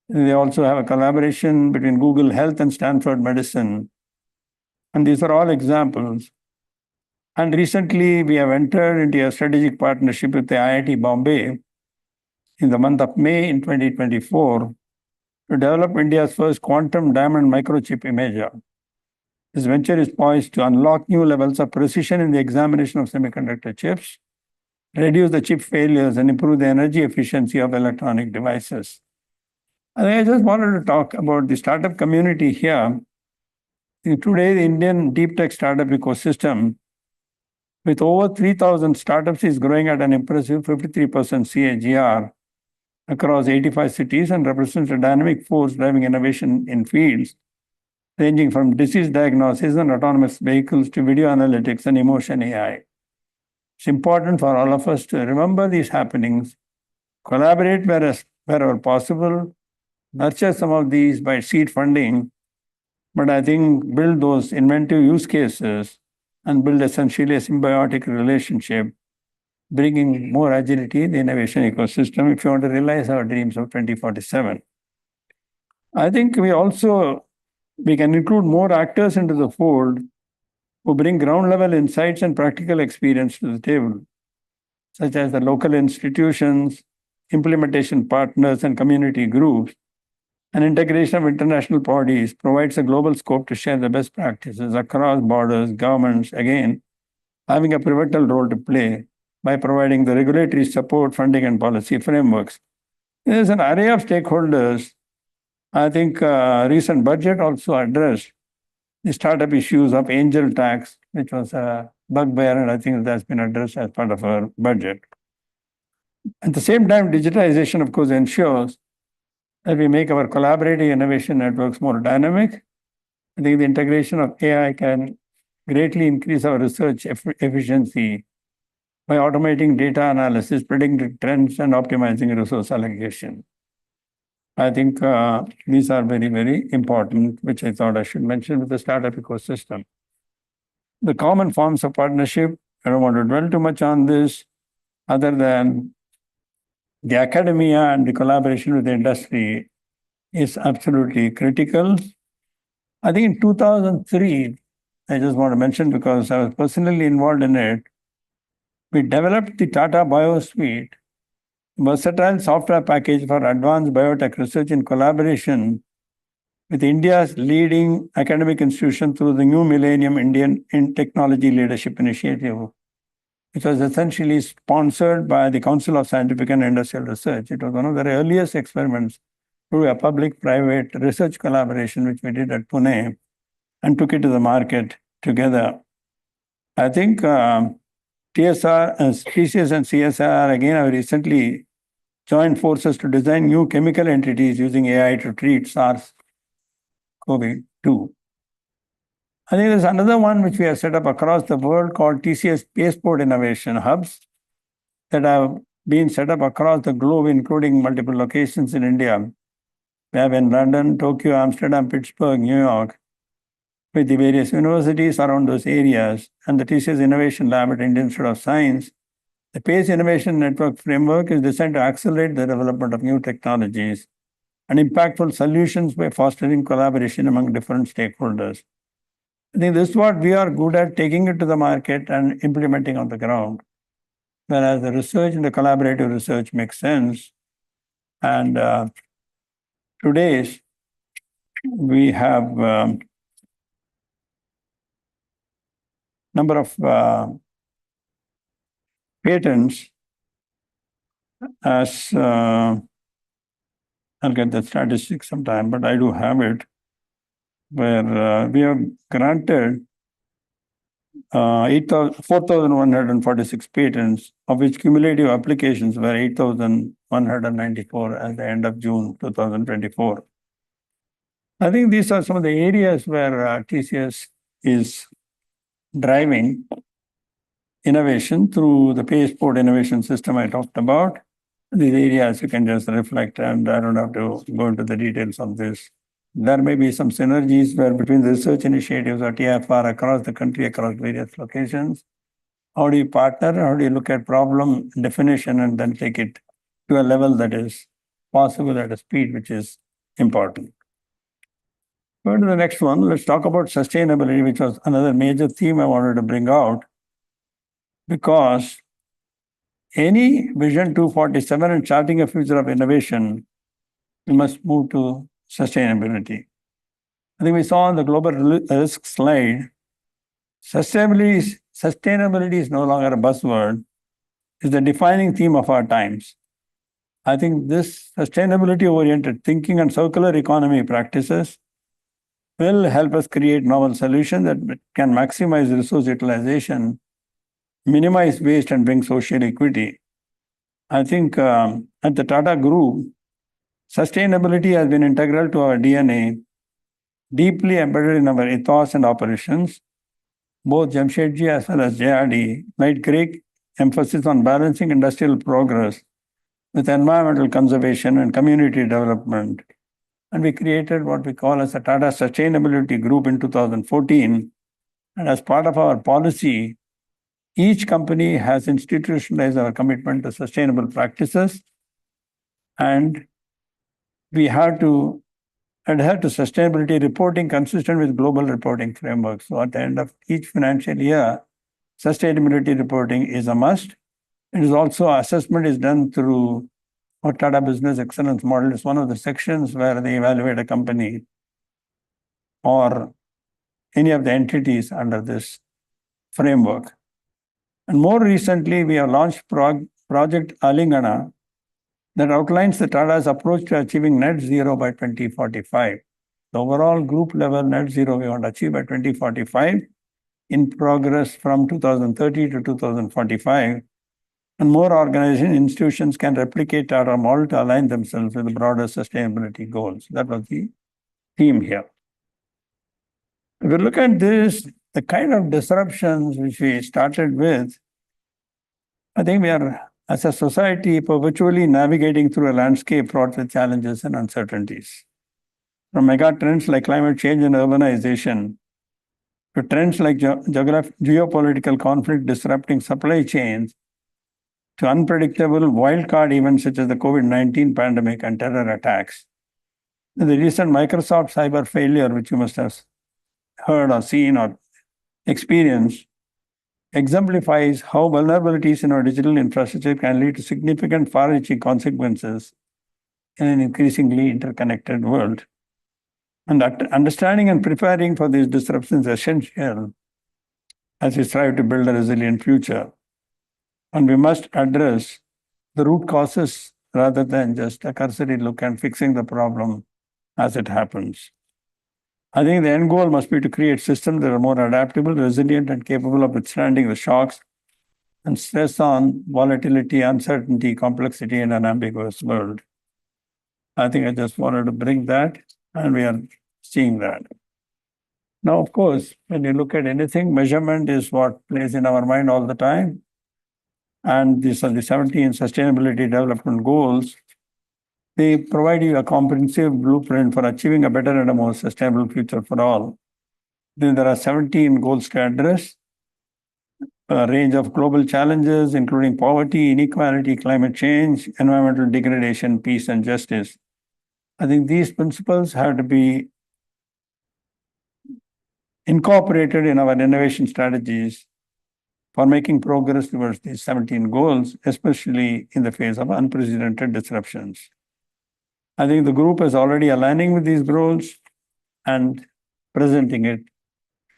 They also have a collaboration between Google Health and Stanford Medicine. And these are all examples. And recently, we have entered into a strategic partnership with the IIT Bombay in the month of May in 2024 to develop India's first quantum diamond microchip imager. This venture is poised to unlock new levels of precision in the examination of semiconductor chips, reduce the chip failures, and improve the energy efficiency of electronic devices. I just wanted to talk about the startup community here. Today, the Indian deep tech startup ecosystem, with over 3,000 startups, is growing at an impressive 53% CAGR across 85 cities and represents a dynamic force driving innovation in fields ranging from disease diagnosis and autonomous vehicles to video analytics and emotion AI. It's important for all of us to remember these happenings, collaborate wherever possible, nurture some of these by seed funding, but I think build those inventive use cases and build essentially a symbiotic relationship, bringing more agility in the innovation ecosystem if you want to realize our dreams of 2047. I think we can include more actors into the fold who bring ground-level insights and practical experience to the table, such as the local institutions, implementation partners, and community groups. An integration of international bodies provides a global scope to share the best practices across borders, governments, again, having a pivotal role to play by providing the regulatory support, funding, and policy frameworks. There's an array of stakeholders. I think recent budget also addressed the startup issues of angel tax, which was a bugbear, and I think that's been addressed as part of our budget. At the same time, digitization, of course, ensures that we make our collaborative innovation networks more dynamic. I think the integration of AI can greatly increase our research efficiency by automating data analysis, predicting trends, and optimizing resource allocation. I think these are very, very important, which I thought I should mention with the startup ecosystem. The common forms of partnership, I don't want to dwell too much on this, other than the academia and the collaboration with the industry is absolutely critical. I think in 2003, I just want to mention because I was personally involved in it, we developed the Tata BioSuite, versatile software package for advanced biotech research in collaboration with India's leading academic institution through the New Millennium Indian Technology Leadership Initiative, which was essentially sponsored by the Council of Scientific and Industrial Research. It was one of the earliest experiments through a public-private research collaboration, which we did at Pune, and took it to the market together. I think TSR, TCS and CSR again have recently joined forces to design new chemical entities using AI to treat SARS-CoV-2. I think there's another one which we have set up across the world called TCS Spaceport Innovation Hubs that have been set up across the globe, including multiple locations in India. We have in London, Tokyo, Amsterdam, Pittsburgh, New York, with the various universities around those areas, and the TCS Innovation Lab at Indian Institute of Science. The PACE Innovation Network framework is designed to accelerate the development of new technologies and impactful solutions by fostering collaboration among different stakeholders. I think this is what we are good at, taking it to the market and implementing on the ground. Whereas the research and the collaborative research makes sense. And today's, we have number of patents as, I'll get the statistics sometime, but I do have it, where we have granted 4,146 patents, of which cumulative applications were 8,194 at the end of June 2024. I think these are some of the areas where TCS is driving innovation through the Spaceport Innovation System I talked about. These areas you can just reflect, and I don't have to go into the details of this. There may be some synergies where between the research initiatives or TIFR across the country, across various locations. How do you partner? How do you look at problem definition and then take it to a level that is possible at a speed which is important? Go to the next one. Let's talk about sustainability, which was another major theme I wanted to bring out, because any Vision 247 and charting a future of innovation, we must move to sustainability. I think we saw on the global risk slide, sustainability is no longer a buzzword, it's the defining theme of our times. I think this sustainability-oriented thinking and circular economy practices will help us create novel solutions that can maximize resource utilization, minimize waste, and bring social equity. I think at the Tata Group, sustainability has been integral to our DNA, deeply embedded in our ethos and operations. Both Jamshedji as well as JRD laid great emphasis on balancing industrial progress with environmental conservation and community development. And we created what we call as a Tata Sustainability Group in 2014. And as part of our policy, each company has institutionalized our commitment to sustainable practices, and we have to adhere to sustainability reporting consistent with global reporting frameworks. So at the end of each financial year, sustainability reporting is a must. It is also, assessment is done through our Tata Business Excellence Model. It's one of the sections where they evaluate a company or any of the entities under this framework. And more recently, we have launched Project Alingana that outlines the Tata's approach to achieving net zero by 2045. The overall group level net zero we want to achieve by 2045, in progress from 2030 to 2045. And more organizations, institutions can replicate Tata model to align themselves with the broader sustainability goals. That was the theme here. If you look at this, the kind of disruptions which we started with, I think we are, as a society, perpetually navigating through a landscape fraught with challenges and uncertainties. From mega trends like climate change and urbanization, to trends like geopolitical conflict disrupting supply chains, to unpredictable wildcard events such as the COVID-19 pandemic and terror attacks. The recent Microsoft cyber failure, which you must have heard or seen or experienced, exemplifies how vulnerabilities in our digital infrastructure can lead to significant far-reaching consequences in an increasingly interconnected world. And understanding and preparing for these disruptions is essential as we strive to build a resilient future. And we must address the root causes rather than just a cursory look and fixing the problem as it happens. I think the end goal must be to create systems that are more adaptable, resilient, and capable of withstanding the shocks and stress on volatility, uncertainty, complexity, in an ambiguous world. I think I just wanted to bring that, and we are seeing that. Now, of course, when you look at anything, measurement is what plays in our mind all the time. And these are the 17 Sustainability Development Goals. They provide you a comprehensive blueprint for achieving a better and a more sustainable future for all. Then there are 17 goals to address a range of global challenges, including poverty, inequality, climate change, environmental degradation, peace, and justice. I think these principles have to be incorporated in our innovation strategies for making progress towards these 17 goals, especially in the face of unprecedented disruptions. I think the group is already aligning with these goals and presenting it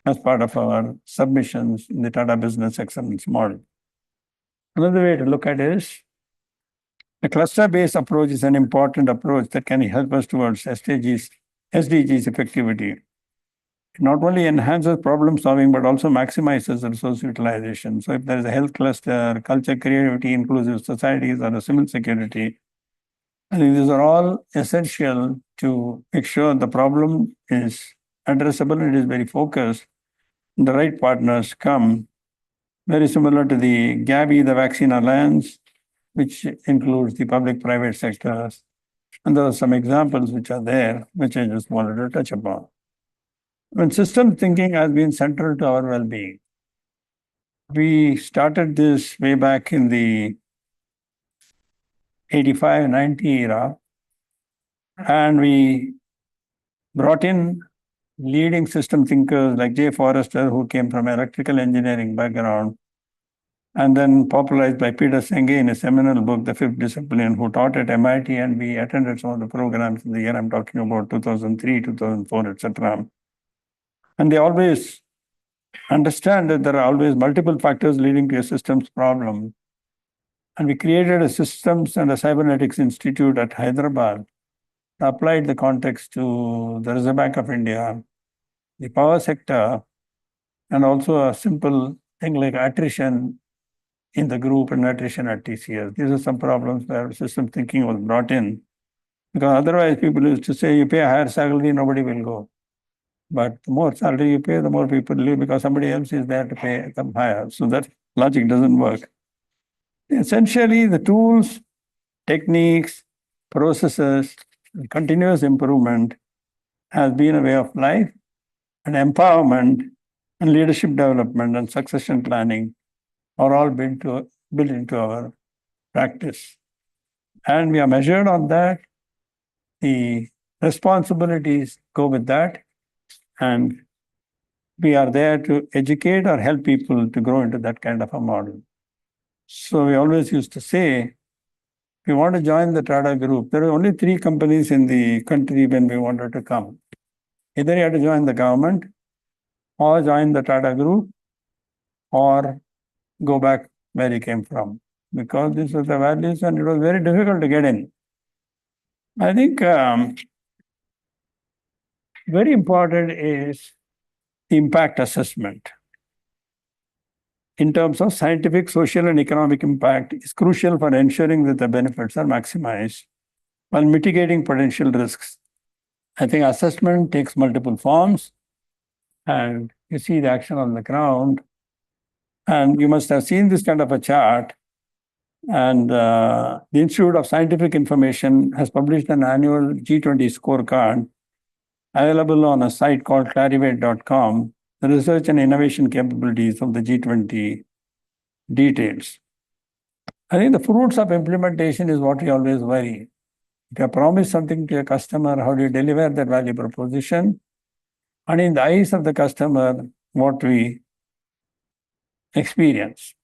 as part of our submissions in the Tata Business Excellence Model. Another way to look at it is the cluster-based approach is an important approach that can help us towards SDGs effectivity. It not only enhances problem solving, but also maximizes resource utilization. So if there is a health cluster, culture, creativity, inclusive societies, or a civil security, I think these are all essential to make sure the problem is addressable and it is very focused. The right partners come, very similar to the Gavi, the Vaccine Alliance, which includes the public-private sectors. And there are some examples which are there, which I just wanted to touch upon. When system thinking has been central to our well-being, we started this way back in the 85-90 era, and we brought in leading system thinkers like J. Forrester, who came from electrical engineering background, and then popularized by Peter Senge in a seminal book, The Fifth Discipline, who taught at MIT, and we attended some of the programs in the year I'm talking about, 2003, 2004, etc. And they always understand that there are always multiple factors leading to a systems problem. And we created a Systems and a Cybernetics Institute at Hyderabad, applied the context to the Reserve Bank of India, the power sector, and also a simple thing like attrition in the group and attrition at TCS. These are some problems where system thinking was brought in. Because otherwise people used to say, you pay a higher salary, nobody will go. But the more salary you pay, the more people leave because somebody else is there to pay them higher. So that logic doesn't work. Essentially, the tools, techniques, processes, and continuous improvement has been a way of life, and empowerment and leadership development and succession planning are all built into our practice. And we are measured on that. The responsibilities go with that. And we are there to educate or help people to grow into that kind of a model. So we always used to say, if you want to join the Tata Group, there are only 3 companies in the country when we wanted to come. Either you have to join the government, or join the Tata Group, or go back where you came from. Because these are the values and it was very difficult to get in. I think very important is the impact assessment. In terms of scientific, social, and economic impact is crucial for ensuring that the benefits are maximized while mitigating potential risks. I think assessment takes multiple forms, and you see the action on the ground. And you must have seen this kind of a chart. And the Institute of Scientific Information has published an annual G20 scorecard available on a site called clarivate.com, the research and innovation capabilities of the G20 details. I think the fruits of implementation is what we always worry. If you promise something to a customer, how do you deliver that value proposition? And in the eyes of the customer, what we experience.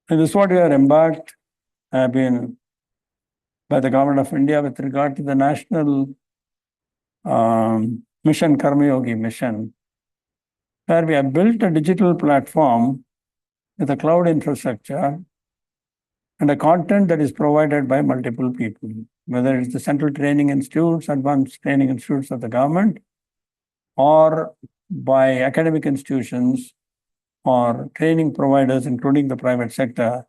And this is what we are embarked, have been by the government of India with regard to the national mission, Karma Yogi mission, where we have built a digital platform with a cloud infrastructure and a content that is provided by multiple people, whether it's the central training institutes, advanced training institutes of the government, or by academic institutions or training providers, including the private sector.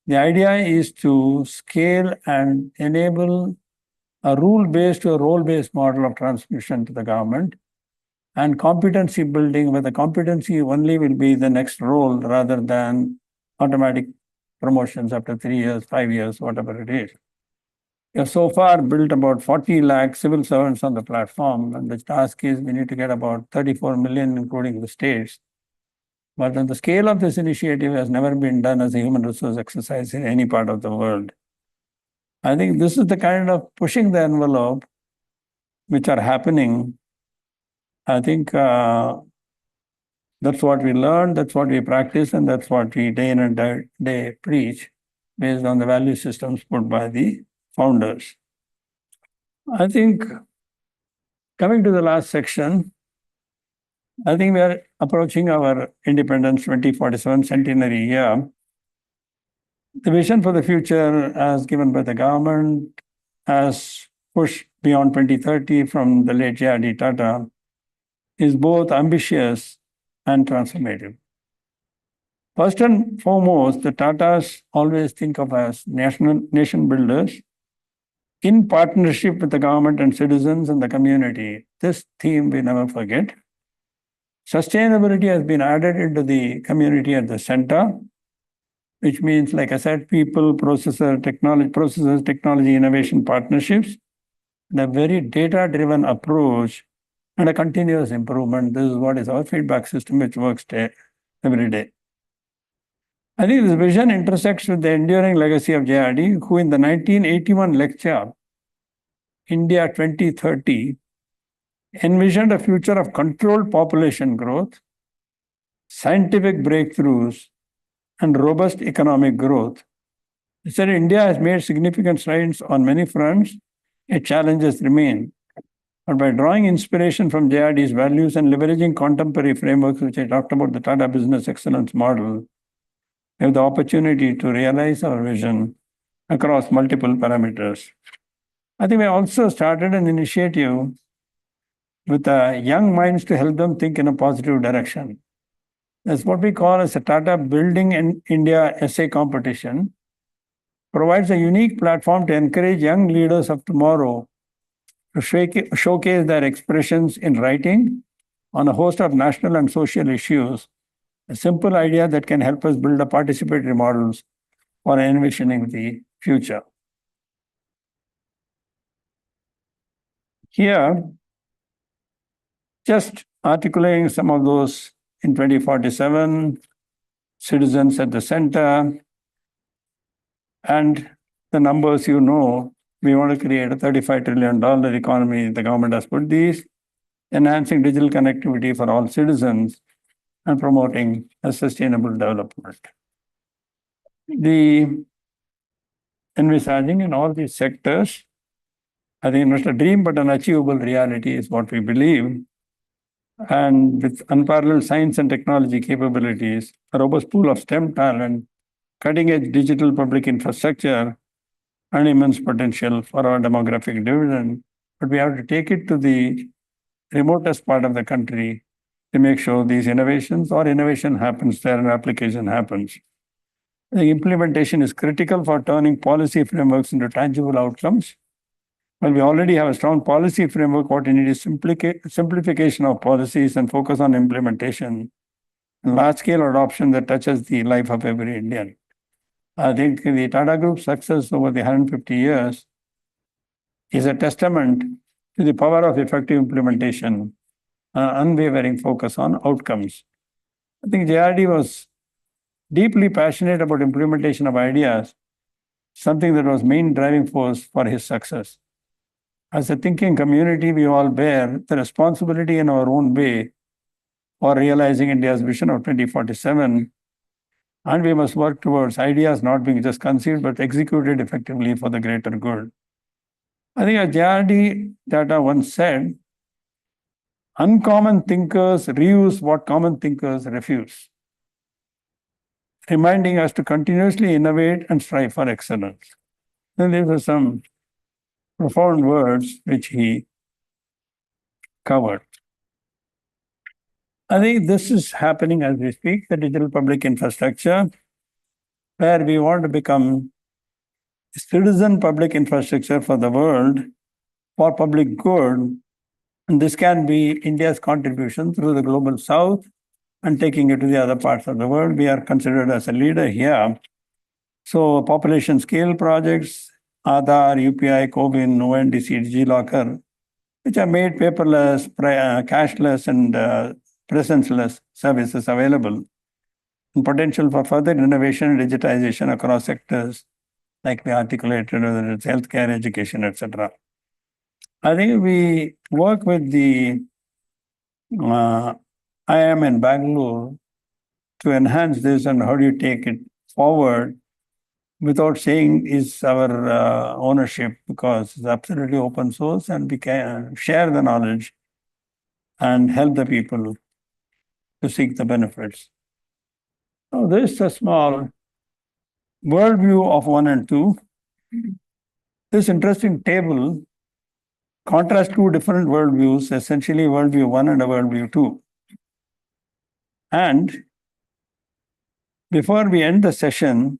The idea is to scale and enable a rule-based to a role-based model of transmission to the government, and competency building, where the competency only will be the next role rather than automatic promotions after 3 years, 5 years, whatever it is. We have so far built about 40 lakh civil servants on the platform, and the task is we need to get about 34 million, including the states. But on the scale of this initiative has never been done as a human resource exercise in any part of the world. I think this is the kind of pushing the envelope which are happening. I think that's what we learn, that's what we practice, and that's what we day in and day preach based on the value systems put by the founders. I think coming to the last section, I think we are approaching our independence 2047 centenary year. The vision for the future as given by the government, as pushed beyond 2030 from the late JRD Tata, is both ambitious and transformative. First and foremost, the Tatas always think of as nation builders in partnership with the government and citizens and the community. This theme we never forget. Sustainability has been added into the community at the center, which means, like I said, people, processors, technology, innovation partnerships, and a very data-driven approach and a continuous improvement. This is what is our feedback system, which works every day. I think this vision intersects with the enduring legacy of JRD, who in the 1981 lecture, India 2030, envisioned a future of controlled population growth, scientific breakthroughs, and robust economic growth. He said India has made significant strides on many fronts, yet challenges remain. But by drawing inspiration from JRD's values and leveraging contemporary frameworks, which I talked about, the Tata Business Excellence Model, we have the opportunity to realize our vision across multiple parameters. I think we also started an initiative with young minds to help them think in a positive direction. That's what we call as a Tata Building in India essay competition. Provides a unique platform to encourage young leaders of tomorrow to showcase their expressions in writing on a host of national and social issues. A simple idea that can help us build a participatory models for envisioning the future. Here, just articulating some of those in 2047, citizens at the center, and the numbers you know, we want to create a $35 trillion economy. The government has put these, enhancing digital connectivity for all citizens and promoting a sustainable development. The envisaging in all these sectors, I think not a dream, but an achievable reality is what we believe. And with unparalleled science and technology capabilities, a robust pool of STEM talent, cutting-edge digital public infrastructure, and immense potential for our demographic dividend. But we have to take it to the remotest part of the country to make sure these innovations or innovation happens there and application happens. The implementation is critical for turning policy frameworks into tangible outcomes. Well, we already have a strong policy framework. What we need is simplification of policies and focus on implementation, and large-scale adoption that touches the life of every Indian. I think the Tata Group's success over the 150 years is a testament to the power of effective implementation, unwavering focus on outcomes. I think JRD was deeply passionate about implementation of ideas, something that was main driving force for his success. As a thinking community, we all bear the responsibility in our own way for realizing India's vision of 2047, and we must work towards ideas not being just conceived, but executed effectively for the greater good. I think as JRD Tata once said, uncommon thinkers reuse what common thinkers refuse, reminding us to continuously innovate and strive for excellence. Then there were some profound words which he covered. I think this is happening as we speak, the digital public infrastructure, where we want to become citizen public infrastructure for the world, for public good. And this can be India's contribution through the global south and taking it to the other parts of the world. We are considered as a leader here. So population scale projects, Aadhaar, UPI, CoWIN, ONDC, DigiLocker, which are made paperless, cashless, and presenceless services available, and potential for further innovation and digitization across sectors, like we articulated, whether it's healthcare, education, etc. I think we work with the IIM in Bangalore to enhance this, and how do you take it forward without saying is our ownership, because it's absolutely open source and we can share the knowledge and help the people to seek the benefits. Now, this is a small worldview of 1 and 2. This interesting table contrasts two different worldviews, essentially worldview 1 and a worldview 2. And before we end the session,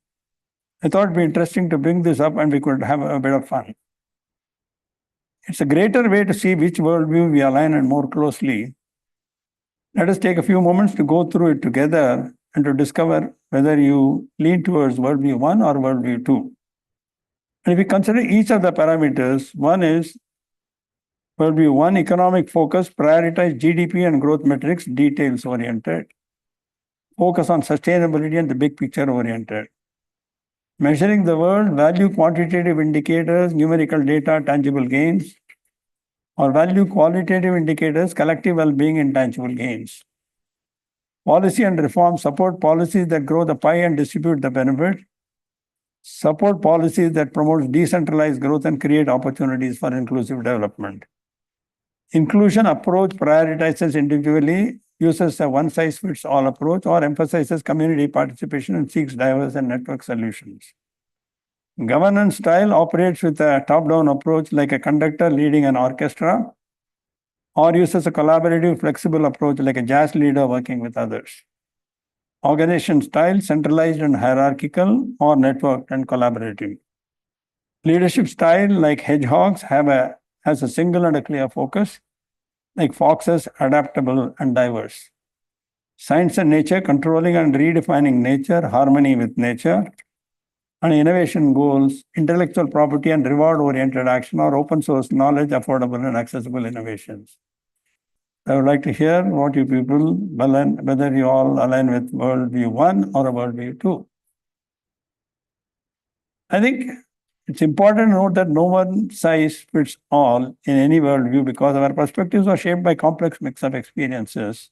I thought it'd be interesting to bring this up and we could have a bit of fun. It's a greater way to see which worldview we align and more closely. Let us take a few moments to go through it together and to discover whether you lean towards worldview 1 or worldview 2. And if we consider each of the parameters, one is worldview 1, economic focus, prioritize GDP and growth metrics, details oriented. Focus on sustainability and the big picture oriented. Measuring the world, value quantitative indicators, numerical data, tangible gains, or value qualitative indicators, collective well-being, intangible gains. Policy and reform, support policies that grow the pie and distribute the benefit. Support policies that promote decentralized growth and create opportunities for inclusive development. Inclusion approach prioritizes individually, uses a one-size-fits-all approach, or emphasizes community participation and seeks diverse and network solutions. Governance style operates with a top-down approach like a conductor leading an orchestra, or uses a collaborative, flexible approach like a jazz leader working with others. Organization style, centralized and hierarchical, or networked and collaborative. Leadership style, like hedgehogs, has a single and a clear focus, like foxes, adaptable and diverse. Science and nature, controlling and redefining nature, harmony with nature. And innovation goals, intellectual property and reward-oriented action, or open source knowledge, affordable and accessible innovations. I would like to hear what you people, whether you all align with worldview 1 or a worldview 2. I think it's important to note that no one size fits all in any worldview, because our perspectives are shaped by complex mix of experiences,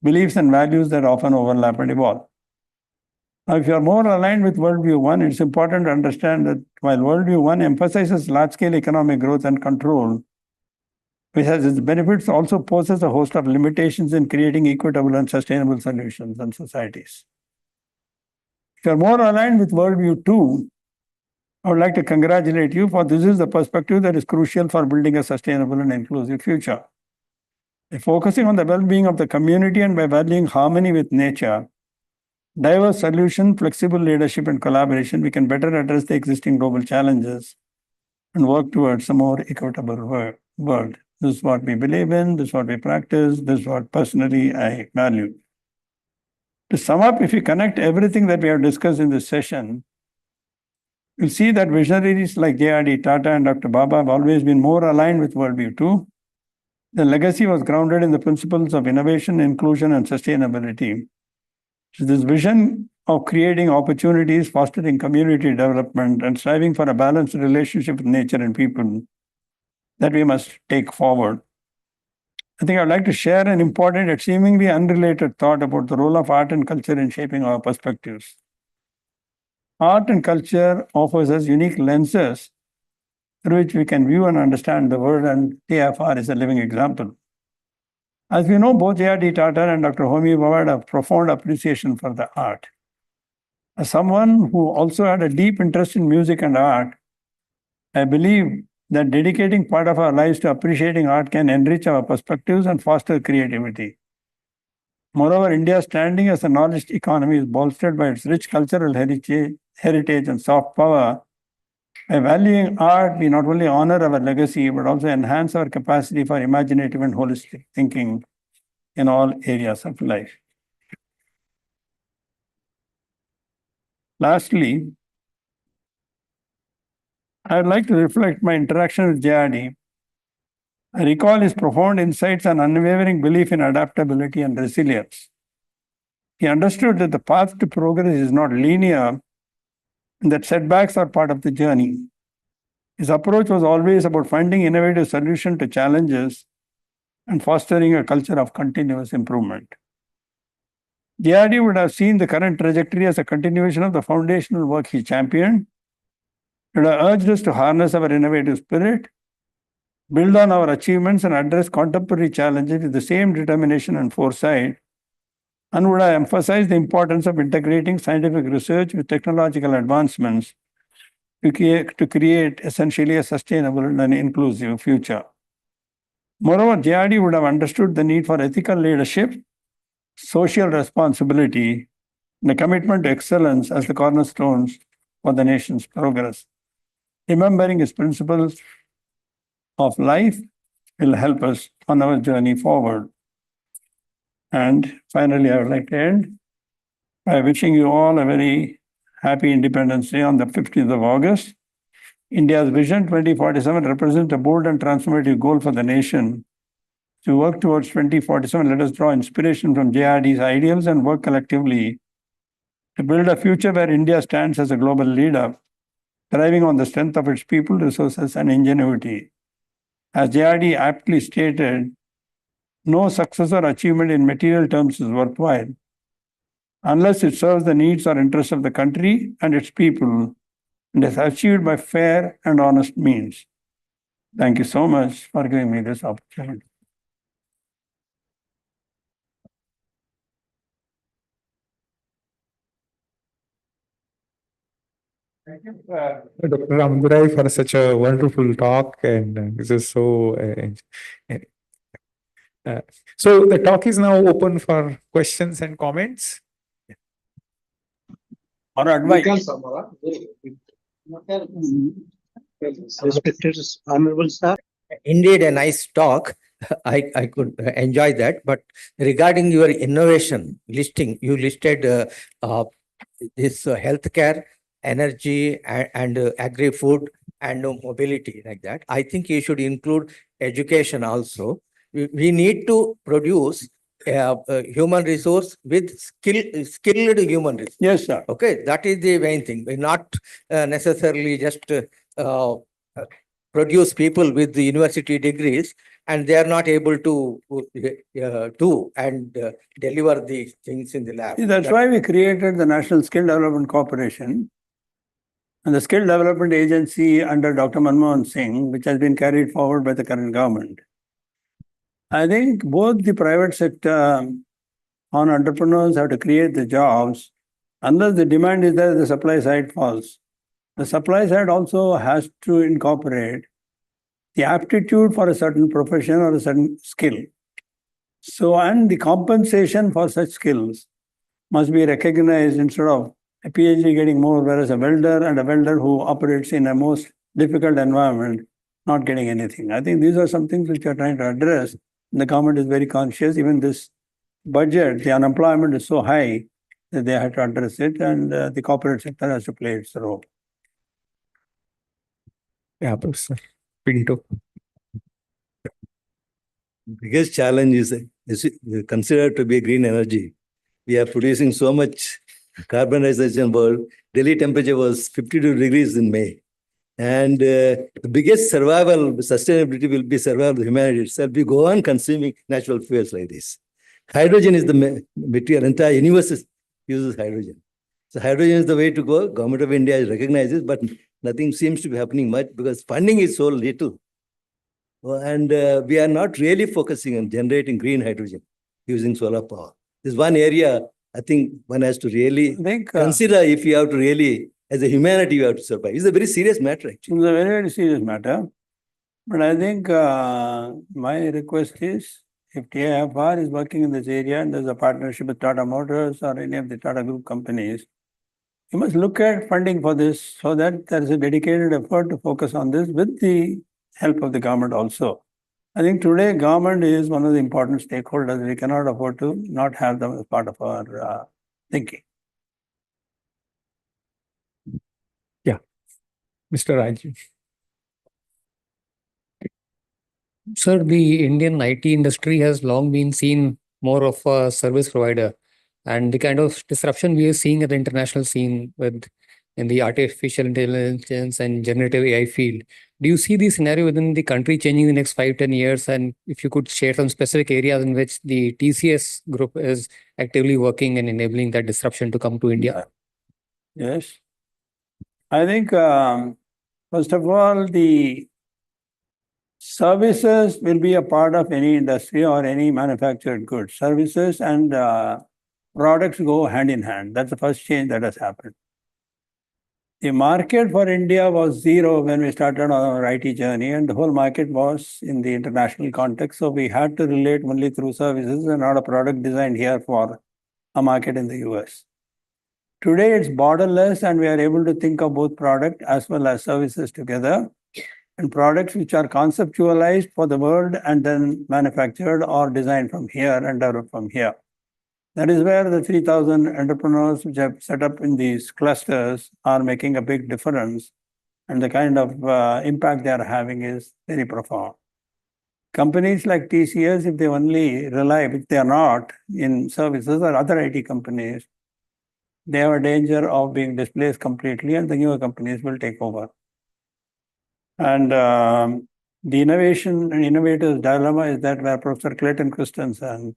beliefs and values that often overlap and evolve. Now, if you are more aligned with worldview 1, it's important to understand that while worldview 1 emphasizes large-scale economic growth and control, which has its benefits, also poses a host of limitations in creating equitable and sustainable solutions and societies. If you are more aligned with worldview 2, I would like to congratulate you, for this is the perspective that is crucial for building a sustainable and inclusive future. By focusing on the well-being of the community and by valuing harmony with nature, diverse solution, flexible leadership and collaboration, we can better address the existing global challenges and work towards a more equitable world. This is what we believe in, this is what we practice, this is what personally I value. To sum up, if you connect everything that we have discussed in this session, you'll see that visionaries like JRD Tata and Dr. Baba have always been more aligned with worldview 2. The legacy was grounded in the principles of innovation, inclusion, and sustainability. So this vision of creating opportunities, fostering community development, and striving for a balanced relationship with nature and people that we must take forward. I think I'd like to share an important yet seemingly unrelated thought about the role of art and culture in shaping our perspectives. Art and culture offers us unique lenses through which we can view and understand the world, and TIFR is a living example. As we know, both JRD Tata and Dr. Homi had a profound appreciation for the art. As someone who also had a deep interest in music and art, I believe that dedicating part of our lives to appreciating art can enrich our perspectives and foster creativity. Moreover, India's standing as a knowledge economy is bolstered by its rich cultural heritage and soft power. By valuing art, we not only honor our legacy, but also enhance our capacity for imaginative and holistic thinking in all areas of life. Lastly, I would like to reflect my interaction with JRD. I recall his profound insights and unwavering belief in adaptability and resilience. He understood that the path to progress is not linear and that setbacks are part of the journey. His approach was always about finding innovative solutions to challenges and fostering a culture of continuous improvement. JRD would have seen the current trajectory as a continuation of the foundational work he championed. It would have urged us to harness our innovative spirit, build on our achievements, and address contemporary challenges with the same determination and foresight, and would have emphasized the importance of integrating scientific research with technological advancements to create essentially a sustainable and inclusive future. Moreover, JRD would have understood the need for ethical leadership, social responsibility, and a commitment to excellence as the cornerstones for the nation's progress. Remembering his principles of life will help us on our journey forward. And finally, I would like to end by wishing you all a very happy Independence Day on the 15th of August. India's Vision 2047 represents a bold and transformative goal for the nation. To work towards 2047, let us draw inspiration from JRD's ideals and work collectively to build a future where India stands as a global leader, thriving on the strength of its people, resources, and ingenuity. As JRD aptly stated, no success or achievement in material terms is worthwhile unless it serves the needs or interests of the country and its people and is achieved by fair and honest means. Thank you so much for giving me this opportunity. Thank you, Dr. Ramadorai, for such a wonderful talk, and this is so. So the talk is now open for questions and comments. Or advice. Respected Honorable Sir. Indeed, a nice talk. I could enjoy that. But regarding your innovation listing, you listed this healthcare, energy, and agri-food and mobility like that. I think you should include education also. We need to produce human resource with skilled human resource. Yes, sir. Okay, that is the main thing. We're not necessarily just produce people with the university degrees and they are not able to do and deliver the things in the lab. That's why we created the National Skill Development Corporation and the Skill Development Agency under Dr. Manmohan Singh, which has been carried forward by the current government. I think both the private sector on entrepreneurs have to create the jobs. Unless the demand is there, the supply side falls. The supply side also has to incorporate the aptitude for a certain profession or a certain skill. So, and the compensation for such skills must be recognized instead of a PhD getting more, whereas a welder and a welder who operates in a most difficult environment not getting anything. I think these are some things which we are trying to address. The government is very conscious. Even this budget, the unemployment is so high that they have to address it, and the corporate sector has to play its role. Yeah, Professor Pinto. Biggest challenge is considered to be green energy. We are producing so much carbonization world. Daily temperature was 52 degrees in May. And the biggest survival, sustainability will be survival of humanity itself. We go on consuming natural fuels like this. Hydrogen is the material. Entire universe uses hydrogen. So hydrogen is the way to go. Government of India recognizes, but nothing seems to be happening much because funding is so little. And we are not really focusing on generating green hydrogen using solar power. This is one area I think one has to really consider if you have to really, as a humanity, you have to survive. It's a very serious matter, actually. It's a very, very serious matter. But I think my request is, If TIFR is working in this area and there's a partnership with Tata Motors or any of the Tata Group companies, you must look at funding for this so that there is a dedicated effort to focus on this with the help of the government also. I think today government is one of the important stakeholders. We cannot afford to not have them as part of our thinking. Mr. Raju. Sir, the Indian IT industry has long been seen more of a service provider, and the kind of disruption we are seeing at the international scene in the artificial intelligence and generative AI field. Do you see the scenario within the country changing in the next 5-10 years? And if you could share some specific areas in which the TCS group is actively working and enabling that disruption to come to India? Yes. I think, first of all, the services will be a part of any industry or any manufactured goods. Services and products go hand in hand. That's the first change that has happened. The market for India was zero when we started on our IT journey, and the whole market was in the international context. So we had to relate only through services and not a product designed here for a market in the US. Today it's borderless, and we are able to think of both product as well as services together, and products which are conceptualized for the world and then manufactured or designed from here and developed from here. That is where the 3,000 entrepreneurs which have set up in these clusters are making a big difference, and the kind of impact they are having is very profound. Companies like TCS, if they only rely, which they are not, in services or other IT companies, they have a danger of being displaced completely, and the newer companies will take over. And the innovation and innovators' dilemma is that where Professor Clayton Christensen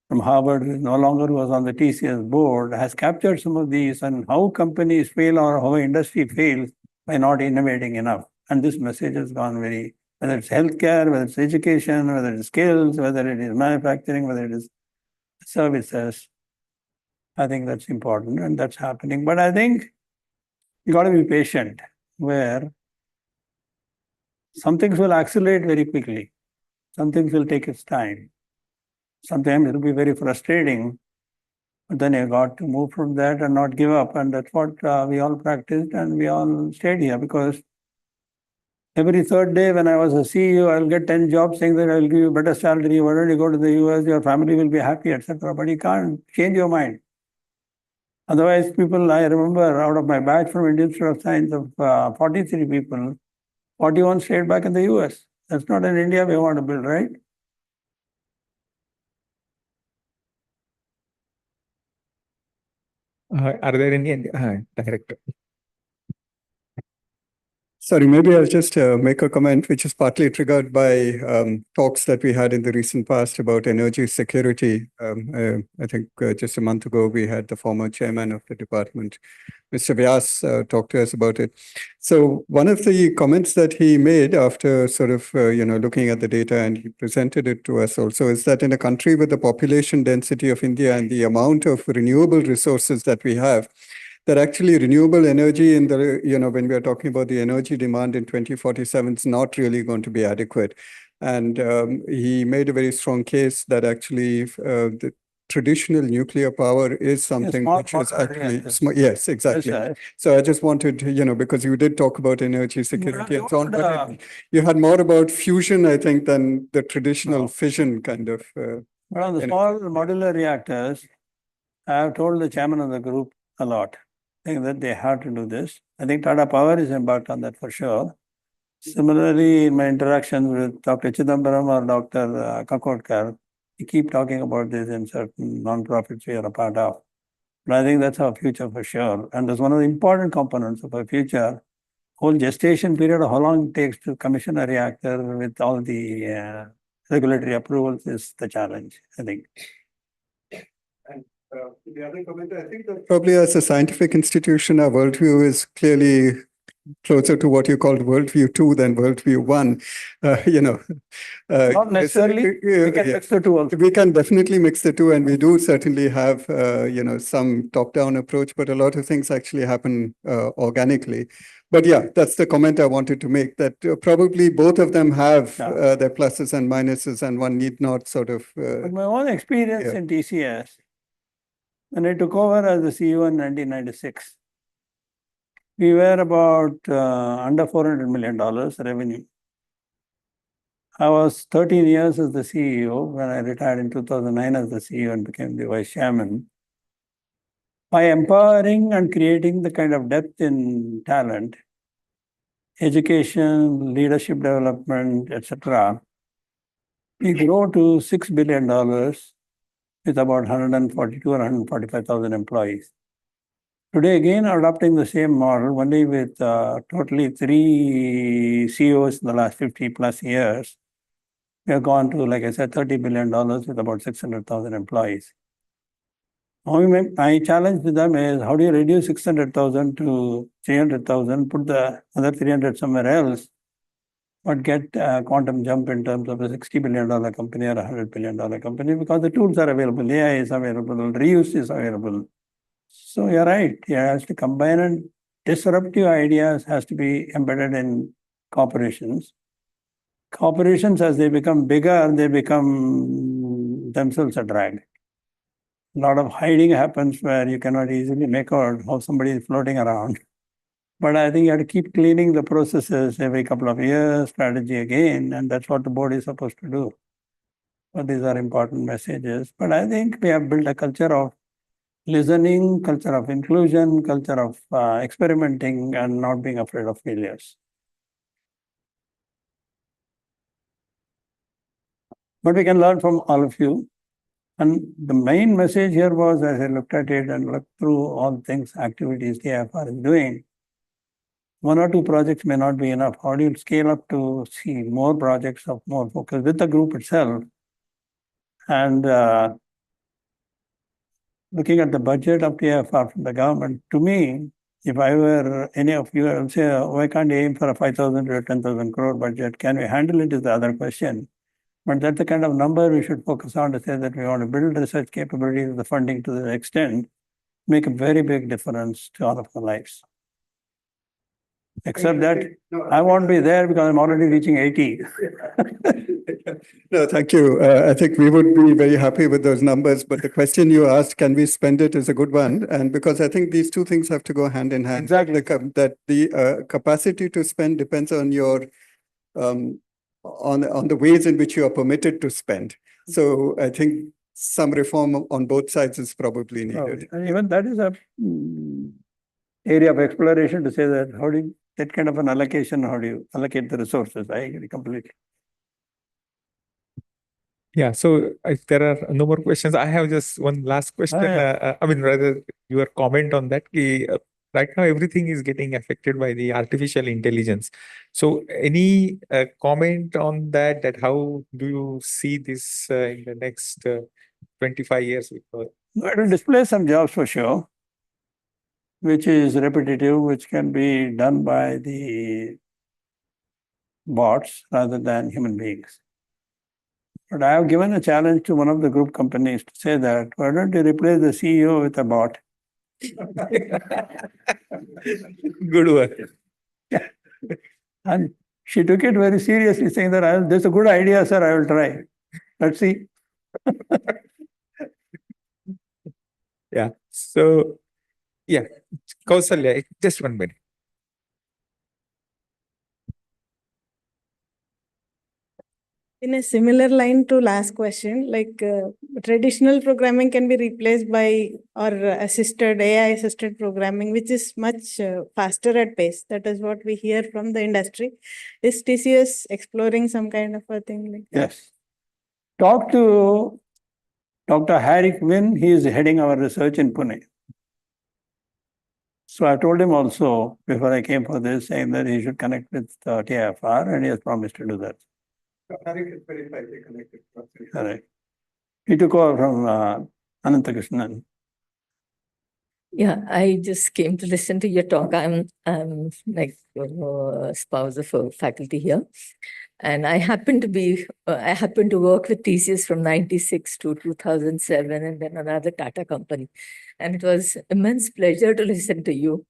from Harvard, who no longer was on the TCS board, has captured some of these and how companies fail or how industry fails by not innovating enough. And this message has gone very, whether it's healthcare, whether it's education, whether it's skills, whether it is manufacturing, whether it is services. I think that's important and that's happening. But I think you got to be patient, where some things will accelerate very quickly. Some things will take its time. Sometimes it will be very frustrating, but then you got to move from that and not give up. And that's what we all practiced, and we all stayed here, because every third day when I was a CEO, I'll get 10 jobs saying that I'll give you better salary. Why don't you go to the US? Your family will be happy, etc. But you can't change your mind. Otherwise, people, I remember out of my batch from Indian Institute of Science of 43 people, 41 stayed back in the US. That's not an India we want to build, right? Are there any director? Sorry, maybe I'll just make a comment which is partly triggered by talks that we had in the recent past about energy security. I think just a month ago, we had the former chairman of the department, Mr. Vyas, talk to us about it. So one of the comments that he made after sort of, looking at the data, and he presented it to us also, is that in a country with the population density of India and the amount of renewable resources that we have, that actually renewable energy in the, when we are talking about the energy demand in 2047 is not really going to be adequate. And he made a very strong case that actually the traditional nuclear power is something which is actually, yes, exactly. Yes, so I just wanted to, because you did talk about energy security and so on, but you had more about fusion, I think, than the traditional fission kind of. But on the small modular reactors, I have told the chairman of the group a lot. I think that they have to do this. I think Tata Power is embarked on that for sure. Similarly, in my interactions with Dr. Chidambaram or Dr. Kakodkar, we keep talking about this in certain non-profits we are a part of. But I think that's our future for sure. And that's one of the important components of our future. Whole gestation period of how long it takes to commission a reactor with all the regulatory approvals is the challenge, I think. The other comment, I think that probably as a scientific institution, our worldview is clearly closer to what you called worldview 2 than worldview 1. Not necessarily. We can mix the two also. We can definitely mix the two, and we do certainly have, some top-down approach, but a lot of things actually happen organically. But yeah, that's the comment I wanted to make, that probably both of them have Yeah. their pluses and minuses, and one need not sort of. But my own experience yeah. in TCS, when I took over as the CEO in 1996, we were about under $400 million revenue. I was 13 years as the CEO when I retired in 2009 as the CEO and became the vice chairman. By empowering and creating the kind of depth in talent, education, leadership development, etc., we grew to $6 billion with about 142 or 145,000 employees. Today, again, adopting the same model, only with totally 3 CEOs in the last 50 plus years, we have gone to, like I said, $30 billion with about 600,000 employees. My challenge to them is, how do you reduce 600,000 to 300,000, put the other 300 somewhere else, but get a quantum jump in terms of a $60 billion company or a $100 billion company, because the tools are available, AI is available, reuse is available. So you're right, it has to combine, and disruptive ideas has to be embedded in corporations. Corporations, as they become bigger, they become themselves a drag. A lot of hiding happens where you cannot easily make out how somebody is floating around. But I think you have to keep cleaning the processes every couple of years, strategy again, and that's what the board is supposed to do. So these are important messages. But I think we have built a culture of listening, culture of inclusion, culture of experimenting, and not being afraid of failures. But we can learn from all of you. And the main message here was, as I looked at it and looked through all things, activities TIFR is doing, 1 or 2 projects may not be enough. How do you scale up to see more projects of more focus with the group itself? And looking at the budget of TIFR from the government, to me, if I were any of you, I would say, why can't you aim for a 5,000 to 10,000 crore budget? Can we handle it is the other question. But that's the kind of number we should focus on, to say that we want to build research capabilities, the funding to the extent, make a very big difference to all of our lives. Except that I won't be there because I'm already reaching 80. No, thank you. I think we would be very happy with those numbers. But the question you asked, can we spend it, is a good one. And because I think these two things have to go hand in hand. Exactly. That the capacity to spend depends on your on the ways in which you are permitted to spend. So I think some reform on both sides is probably needed. And even that is a area of exploration, to say that how do you, that kind of an allocation, how do you allocate the resources? I agree completely. Yeah, so if there are no more questions, I have just one last question. I mean, rather your comment on that. Right now, everything is getting affected by the artificial intelligence. So any comment on that, that how do you see this in the next 25 years? It will displace some jobs for sure, which is repetitive, which can be done by the bots rather than human beings. But I have given a challenge to one of the group companies to say that, why don't you replace the CEO with a bot? Good work. Yeah. And she took it very seriously, saying that, there's a good idea, sir, I will try. Let's see. Yeah. So, yeah, Kausalya, just 1 minute. In a similar line to last question, like traditional programming can be replaced by or assisted AI assisted programming, which is much faster at pace. That is what we hear from the industry. Is TCS exploring some kind of a thing like that? Yes. Talk to Dr. Harry Quinn. He is heading our research in Pune. So I told him also before I came for this, saying that he should connect with TIFR, and he has promised to do that. Harry is very tightly connected. Correct. He took over from Anantakrishnan. Yeah, I just came to listen to your talk. I'm like spouse of a faculty here, and I happen to work with TCS from 96 to 2007, and then another Tata company, and it was immense pleasure to listen to you.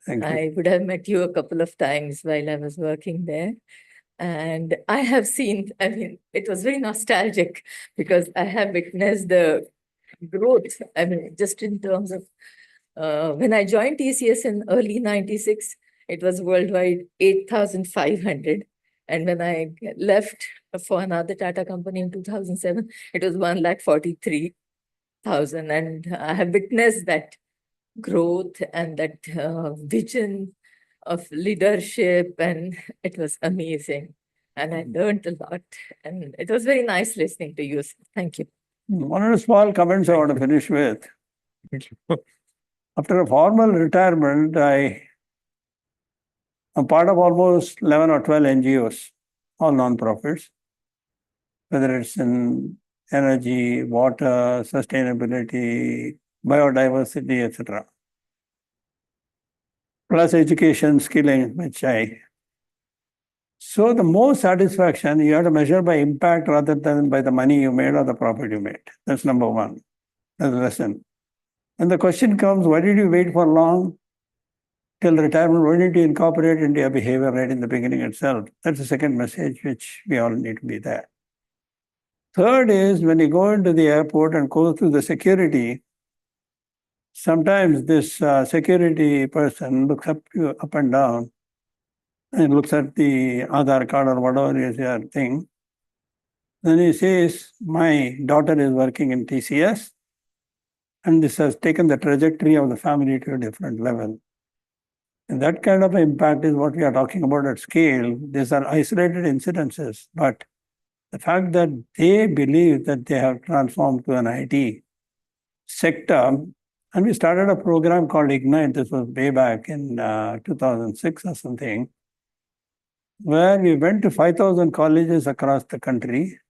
Thank you. I would have met you a couple of times while I was working there. And I have seen, I mean, it was very nostalgic because I have witnessed the growth. I mean, just in terms of when I joined TCS in early 96, it was worldwide 8,500. And when I left for another Tata company in 2007, it was 1,43,000. And I have witnessed that growth and that vision of leadership, and it was amazing. And I learned a lot, and it was very nice listening to you. Thank you. One of the small comments I want to finish with. After a formal retirement, I'm part of almost 11 or 12 NGOs, all non-profits, whether it's in energy, water, sustainability, biodiversity, etc. Plus education, skilling, which So the most satisfaction you have to measure by impact rather than by the money you made or the profit you made. That's number one. That's a lesson. And the question comes, why did you wait for long till retirement? Why didn't you incorporate into your behavior right in the beginning itself? That's the second message which we all need to be there. Third is when you go into the airport and go through the security, sometimes this security person looks up and down and looks at the Aadhaar card or whatever is your thing. Then he says, my daughter is working in TCS, and this has taken the trajectory of the family to a different level. And that kind of impact is what we are talking about at scale. These are isolated incidences, but the fact that they believe that they have transformed to an IT sector, and we started a program called Ignite, this was way back in 2006 or something, where we went to 5,000 colleges across the country,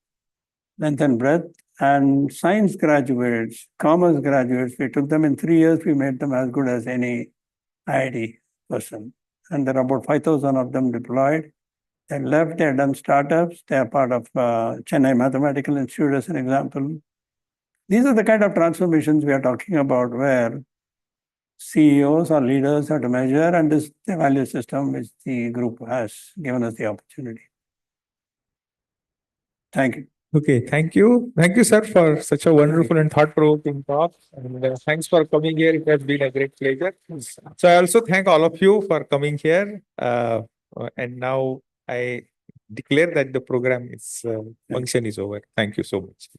length and breadth, and science graduates, commerce graduates, we took them in 3 years, we made them as good as any IIT person. And there are about 5,000 of them deployed. They left, they have done startups, they are part of Chennai Mathematical Institute as an example. These are the kind of transformations we are talking about where CEOs or leaders have to measure, and this is the value system which the group has given us the opportunity. Thank you. Okay, thank you. Thank you, sir, for such a wonderful and thought-provoking talk. And thanks for coming here. It has been a great pleasure. So I also thank all of you for coming here. And now I declare that the program is function is over. Thank you so much.